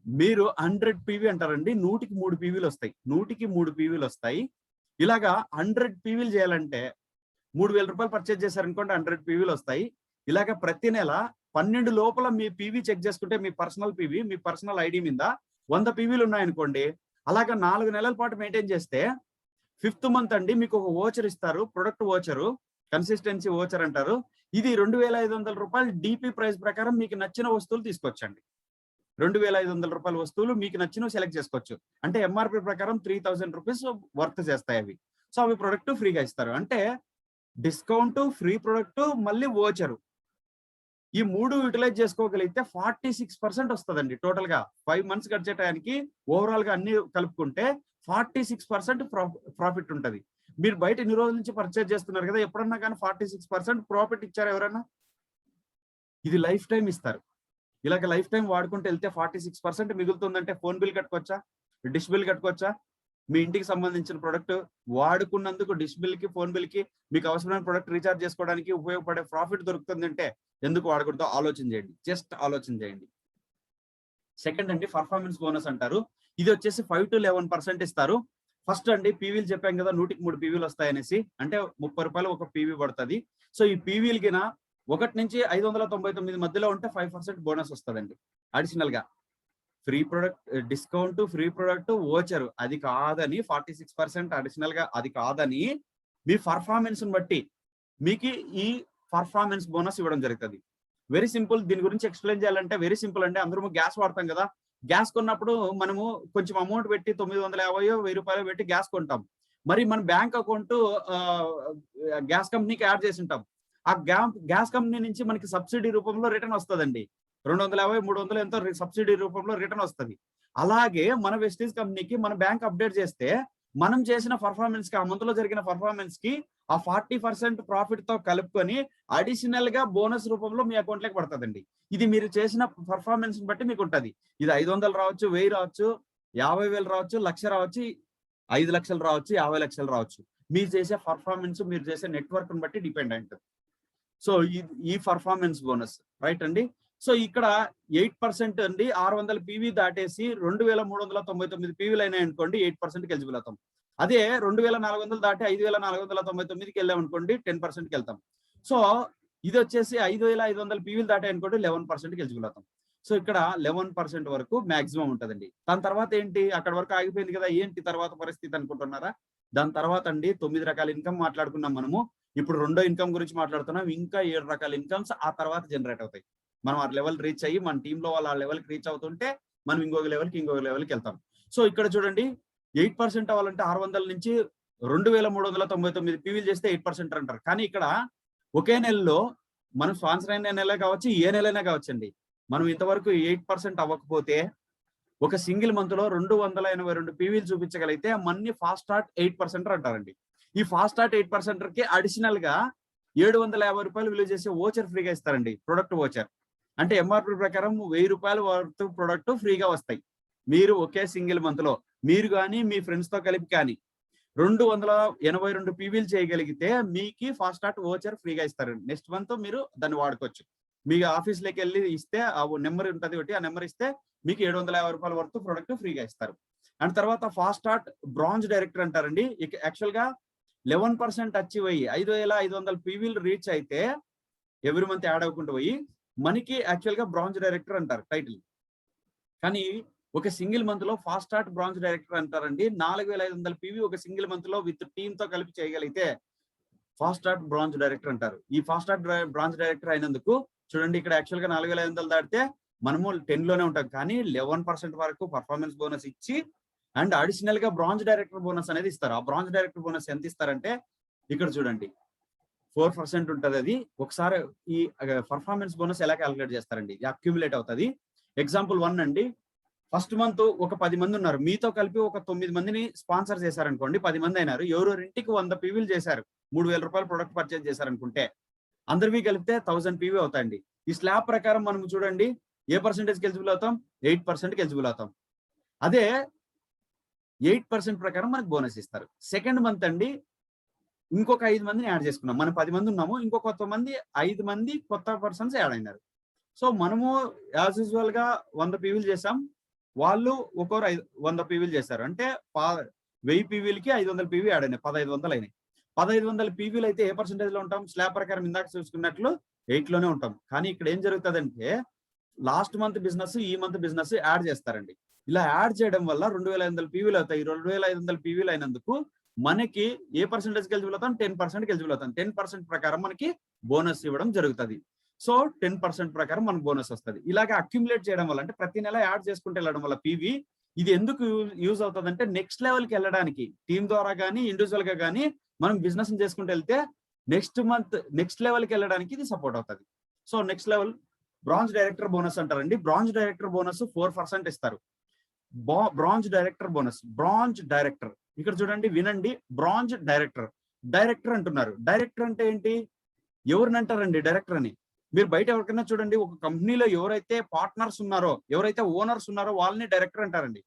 మీరు 100 పీవీ అంటారండి, 100కి 3 పీవీలు వస్తాయి, 100కి 3 పీవీలు వస్తాయి. ఇలాగా 100 పీవీలు చేయాలంటే ₹3000 పర్చేజ్ చేశారనుకోండి, 100 పీవీలు వస్తాయి. ఇలాగ ప్రతి నెల 12 లోపల మీ పీవీ చెక్ చేసుకుంటే, మీ పర్సనల్ పీవీ, మీ పర్సనల్ ఐడి మీద 100 పీవీలు ఉన్నాయనుకోండి, అలాగా 4 నెలల పాటు మెయింటైన్ చేస్తే 5th మంత్ అండి మీకు ఒక ఓచర్ ఇస్తారు, ప్రొడక్ట్ ఓచరు, కన్సిస్టెన్సీ ఓచర్ అంటారు. ఇది ₹2500 డిపి ప్రైస్ ప్రకారం మీకు నచ్చిన వస్తువులు తీసుకొచ్చండి. ₹2500 వస్తువులు మీకు నచ్చినవి సెలెక్ట్ చేసుకోవచ్చు. అంటే ఎంఆర్పి ప్రకారం ₹3000 వర్త్ చేస్తాయి అవి. సో అవి ప్రొడక్ట్ ఫ్రీగా ఇస్తారు. అంటే డిస్కౌంట్, ఫ్రీ ప్రొడక్ట్, మళ్ళీ ఓచరు, ఈ 3 యూటిలైజ్ చేసుకోగలిగితే 46% వస్తుందండి టోటల్ గా. 5 మంత్స్ గడిచే టయానికి ఓవరాల్ గా అన్ని కలుపుకుంటే 46% ప్రాఫిట్ ఉంటుంది. మీరు బయట ఇన్ని రోజుల నుంచి పర్చేజ్ చేస్తున్నారు కదా, ఎప్పుడన్నా కానీ 46% ప్రాఫిట్ ఇచ్చారు ఎవరన్నా? ఇది లైఫ్ టైం ఇస్తారు. ఇలాగ లైఫ్ టైం వాడుకుంటూ వెళ్తే 46% మిగులుతుందంటే ఫోన్ బిల్ కట్టుకోవచ్చా, డిష్ బిల్ కట్టుకోవచ్చా? మీ ఇంటికి సంబంధించిన ప్రొడక్ట్ వాడుకున్నందుకు డిష్ బిల్ కి, ఫోన్ బిల్ కి, మీకు అవసరమైన ప్రొడక్ట్ రీఛార్జ్ చేసుకోవడానికి ఉపయోగపడే ప్రాఫిట్ దొరుకుతుందంటే ఎందుకు వాడకూడదో ఆలోచన చేయండి, జస్ట్ ఆలోచన చేయండి. సెకండ్ అండి పర్ఫార్మెన్స్ బోనస్ అంటారు. ఇది వచ్చేసి 5 to 11% ఇస్తారు. ఫస్ట్ అండి పీవీలు చెప్పాం కదా, 100కి 3 పీవీలు వస్తాయనేసి, అంటే 30 రూపాయలు ఒక పీవీ పడుతుంది. సో ఈ పీవీలకి 1 నుంచి 599 మధ్యలో ఉంటే 5% బోనస్ వస్తుందండి అడిషనల్ గా. Free product discount, free product, voucher అది కాదని 46% అడిషనల్ గా అది కాదని మీ పర్ఫార్మెన్స్ బట్టి మీకు ఈ పర్ఫార్మెన్స్ బోనస్ ఇవ్వడం జరుగుతుంది. Very simple. దీని గురించి ఎక్స్ప్లెయిన్ చేయాలంటే వెరీ సింపుల్ అండి. అందరూ గ్యాస్ వాడతాం కదా, గ్యాస్ కొన్నప్పుడు మనము కొంచెం అమౌంట్ పెట్టి 950 1000 రూపాయలు పెట్టి గ్యాస్ కొంటాం. మరి మన బ్యాంక్ అకౌంట్ గ్యాస్ కంపెనీకి యాడ్ చేసి ఉంటాం. ఆ గ్యాస్ కంపెనీ నుంచి మనకి సబ్సిడీ రూపంలో రిటర్న్ వస్తుందండి. 250 300 ఎంతో సబ్సిడీ రూపంలో రిటర్న్ వస్తుంది. అలాగే మన వెస్టీజ్ కంపెనీకి మన బ్యాంక్ అప్డేట్ చేస్తే మనం చేసిన పర్ఫార్మెన్స్ కి, ఆ మంత్ లో జరిగిన పర్ఫార్మెన్స్ కి ఆ 40% ప్రాఫిట్ తో కలుపుకొని అడిషనల్ గా బోనస్ రూపంలో మీ అకౌంట్ లోకి పడుతుందండి. ఇది మీరు చేసిన పర్ఫార్మెన్స్ బట్టి మీకు ఉంటది. ఇది 500 రావచ్చు, 1000 రావచ్చు, 50,000 రావచ్చు, 1,00,000 రావచ్చు, 5 లక్షలు రావచ్చు, 50 లక్షలు రావచ్చు. మీరు చేసే పర్ఫార్మెన్స్, మీరు చేసే నెట్వర్క్ బట్టి డిపెండ్ అయి ఉంటుంది. సో ఈ పర్ఫార్మెన్స్ బోనస్ రైట్ అండి. సో ఇక్కడ 8% అండి. 600 పీవీ దాటేసి 2,399 పీవీలు అయినాయి అనుకోండి, 8%కి ఎలిజిబుల్ అవుతాం. అదే 2,400 దాటి 5,499కి వెళ్ళాం అనుకోండి, 10%కి వెళ్తాం. సో ఇది వచ్చేసి 5,500 పీవీలు దాటాయి అనుకోండి, 11%కి ఎలిజిబుల్ అవుతాం. సో ఇక్కడ 11% వరకు మాక్సిమం ఉంటుందండి. దాని తర్వాత ఏంటి, అక్కడ వరకు ఆగిపోయింది కదా, ఏంటి తర్వాత పరిస్థితి అనుకుంటున్నారా? దాని తర్వాత అండి 9 రకాల ఇన్కమ్ మాట్లాడుకున్నాం మనము. ఇప్పుడు రెండో ఇన్కమ్ గురించి మాట్లాడుతున్నాం. ఇంకా 7 రకాల ఇన్కమ్స్ ఆ తర్వాత జనరేట్ అవుతాయి. మనం ఆ లెవెల్ రీచ్ అయ్యి మన టీంలో వాళ్ళు ఆ లెవెల్కి రీచ్ అవుతుంటే మనం ఇంకొక లెవెల్కి వెళ్తాం. సో ఇక్కడ చూడండి 8% అవ్వాలంటే 600 నుంచి 2,399 పీవీలు చేస్తే 8% అంటారు. కానీ ఇక్కడ ఒకే నెలలో మనం స్పాన్సర్ అయిన నెల కావచ్చు, ఏ నెలైనా కావచ్చండి, మనం ఇంతవరకు 8% అవ్వకపోతే ఒక సింగిల్ మంత్ లో 282 పీవీలు చూపించగలిగితే మన్ని ఫాస్ట్ స్టార్ట్ 8% అంటారండి. ఈ ఫాస్ట్ స్టార్ట్ 8% కి అడిషనల్ గా 750 రూపాయలు విలువ చేసే ఓచర్ ఫ్రీగా ఇస్తారండి. ప్రొడక్ట్ ఓచర్ అంటే ఎంఆర్పి ప్రకారం 1000 రూపాయల వర్త్ ప్రొడక్ట్ ఫ్రీగా వస్తాయి. మీరు ఒకే సింగిల్ మంత్ లో మీరు కానీ మీ ఫ్రెండ్స్ తో కలిపి కానీ 282 పీవీలు చేయగలిగితే మీకు ఫాస్ట్ స్టార్ట్ ఓచర్ ఫ్రీగా ఇస్తారండి. నెక్స్ట్ మంత్ మీరు దాన్ని వాడుకోవచ్చు. మీ ఆఫీస్లోకి వెళ్ళి ఇస్తే ఆ నెంబర్ ఉంటుంది ఒకటి, ఆ నెంబర్ ఇస్తే మీకు 750 రూపాయల వరకు ప్రొడక్ట్ ఫ్రీగా ఇస్తారు. అండ్ తర్వాత ఫాస్ట్ స్టార్ట్ బ్రాంజ్ డైరెక్టర్ అంటారండి. యాక్చువల్ గా 11% అచీవ్ అయ్యి 5,500 పీవీలు రీచ్ అయితే ఎవ్రీ మంత్ యాడ్ అవ్వకుండా పోయి మనకి యాక్చువల్ గా బ్రాంజ్ డైరెక్టర్ అంటారు టైటిల్. కానీ ఒక సింగిల్ మంత్ లో ఫాస్ట్ స్టార్ట్ బ్రాంజ్ డైరెక్టర్ అంటారండి. 4,500 పీవీ ఒక సింగిల్ మంత్ లో విత్ టీమ్ తో కలిపి చేయగలిగితే ఫాస్ట్ స్టార్ట్ బ్రాంజ్ డైరెక్టర్ అంటారు. ఈ ఫాస్ట్ స్టార్ట్ బ్రాంజ్ డైరెక్టర్ అయినందుకు చూడండి, ఇక్కడ యాక్చువల్ గా 4,500 దాటితే మనము 10 లోనే ఉంటాం. కానీ 11% వరకు పర్ఫార్మెన్స్ బోనస్ ఇచ్చి అండ్ అడిషనల్ గా బ్రాంజ్ డైరెక్టర్ బోనస్ అనేది ఇస్తారు. ఆ బ్రాంజ్ డైరెక్టర్ బోనస్ ఎంత ఇస్తారంటే ఇక్కడ చూడండి 4% ఉంటుంది. అది ఒకసారి ఈ పర్ఫార్మెన్స్ బోనస్ ఎలా క్యాలిక్యులేట్ చేస్తారండి, అక్యుములేట్ అవుతుంది. ఎగ్జాంపుల్ 1 అండి. ఫస్ట్ మంత్ ఒక 10 మంది ఉన్నారు, మీతో కలిపి ఒక 9 మందిని స్పాన్సర్ చేశారనుకోండి, 10 మంది అయినారు. ఎవరింటికి 100 పీవీలు చేశారు, 3,000 రూపాయలు ప్రొడక్ట్ పర్చేజ్ చేశారనుకుంటే అందరివి కలిపితే 1000 పీవీ అవుతాయండి. ఈ స్లాబ్ ప్రకారం మనం చూడండి ఏ పర్సెంటేజ్కి ఎలిజిబుల్ అవుతాం, 8%కి ఎలిజిబుల్ అవుతాం. అదే 8% ప్రకారం మనకు బోనస్ ఇస్తారు. సెకండ్ మంత్ అండి ఇంకొక 5 మందిని యాడ్ చేసుకున్నాం. మనం 10 మంది ఉన్నాము, ఇంకో కొత్త మంది 5 మంది కొత్త పర్సన్స్ యాడ్ అయినారు. సో మనము యాజ్ యూజువల్ గా 100 పీవీలు చేసాం, వాళ్ళు ఒక్కొరు 100 పీవీలు చేశారు. అంటే 1000 పీవీలకి 500 పీవీ యాడ్ అయినాయి, 1500 అయినాయి. 1500 పీవీలు అయితే ఏ పర్సెంటేజ్ లో ఉంటాం, స్లాబ్ ప్రకారం ఇందాక చూసుకున్నట్లు 8 లోనే ఉంటాం. కానీ ఇక్కడ ఏం జరుగుతుందంటే లాస్ట్ మంత్ బిజినెస్ ఈ మంత్ బిజినెస్ యాడ్ చేస్తారండి. ఇలా యాడ్ చేయడం వల్ల 2,500 పీవీలు అవుతాయి. 2,500 పీవీలు అయినందుకు మనకి ఏ పర్సెంటేజ్కి ఎలిజిబుల్ అవుతాం, 10%కి ఎలిజిబుల్ అవుతాం. 10% ప్రకారం మనకి బోనస్ ఇవ్వడం జరుగుతుంది. సో 10% ప్రకారం మనకు బోనస్ వస్తుంది. ఇలాగే అక్యుములేట్ చేయడం వల్ల, అంటే ప్రతి నెల యాడ్ చేసుకుంటూ వెళ్ళడం వల్ల పీవీ ఇది ఎందుకు యూజ్ అవుతుంది అంటే నెక్స్ట్ లెవెల్కి వెళ్ళడానికి టీమ్ ద్వారా కానీ ఇండివిజువల్ గా కానీ మనం బిజినెస్ చేసుకుంటూ వెళ్తే నెక్స్ట్ మంత్ నెక్స్ట్ లెవెల్కి వెళ్ళడానికి ఇది సపోర్ట్ అవుతుంది. So next level bronze director bonus అంటారండి. బ్రాంజ్ డైరెక్టర్ బోనస్ 4% ఇస్తారు. Bronze director bonus, bronze director ఇక్కడ చూడండి వినండి, బ్రాంజ్ డైరెక్టర్. డైరెక్టర్ అంటున్నారు. డైరెక్టర్ అంటే ఏంటి, ఎవరిని అంటారండి డైరెక్టర్ అని? మీరు బయట ఎవరికైనా చూడండి, ఒక కంపెనీలో ఎవరైతే పార్ట్నర్స్ ఉన్నారో, ఎవరైతే ఓనర్స్ ఉన్నారో వాళ్ళని డైరెక్టర్ అంటారండి.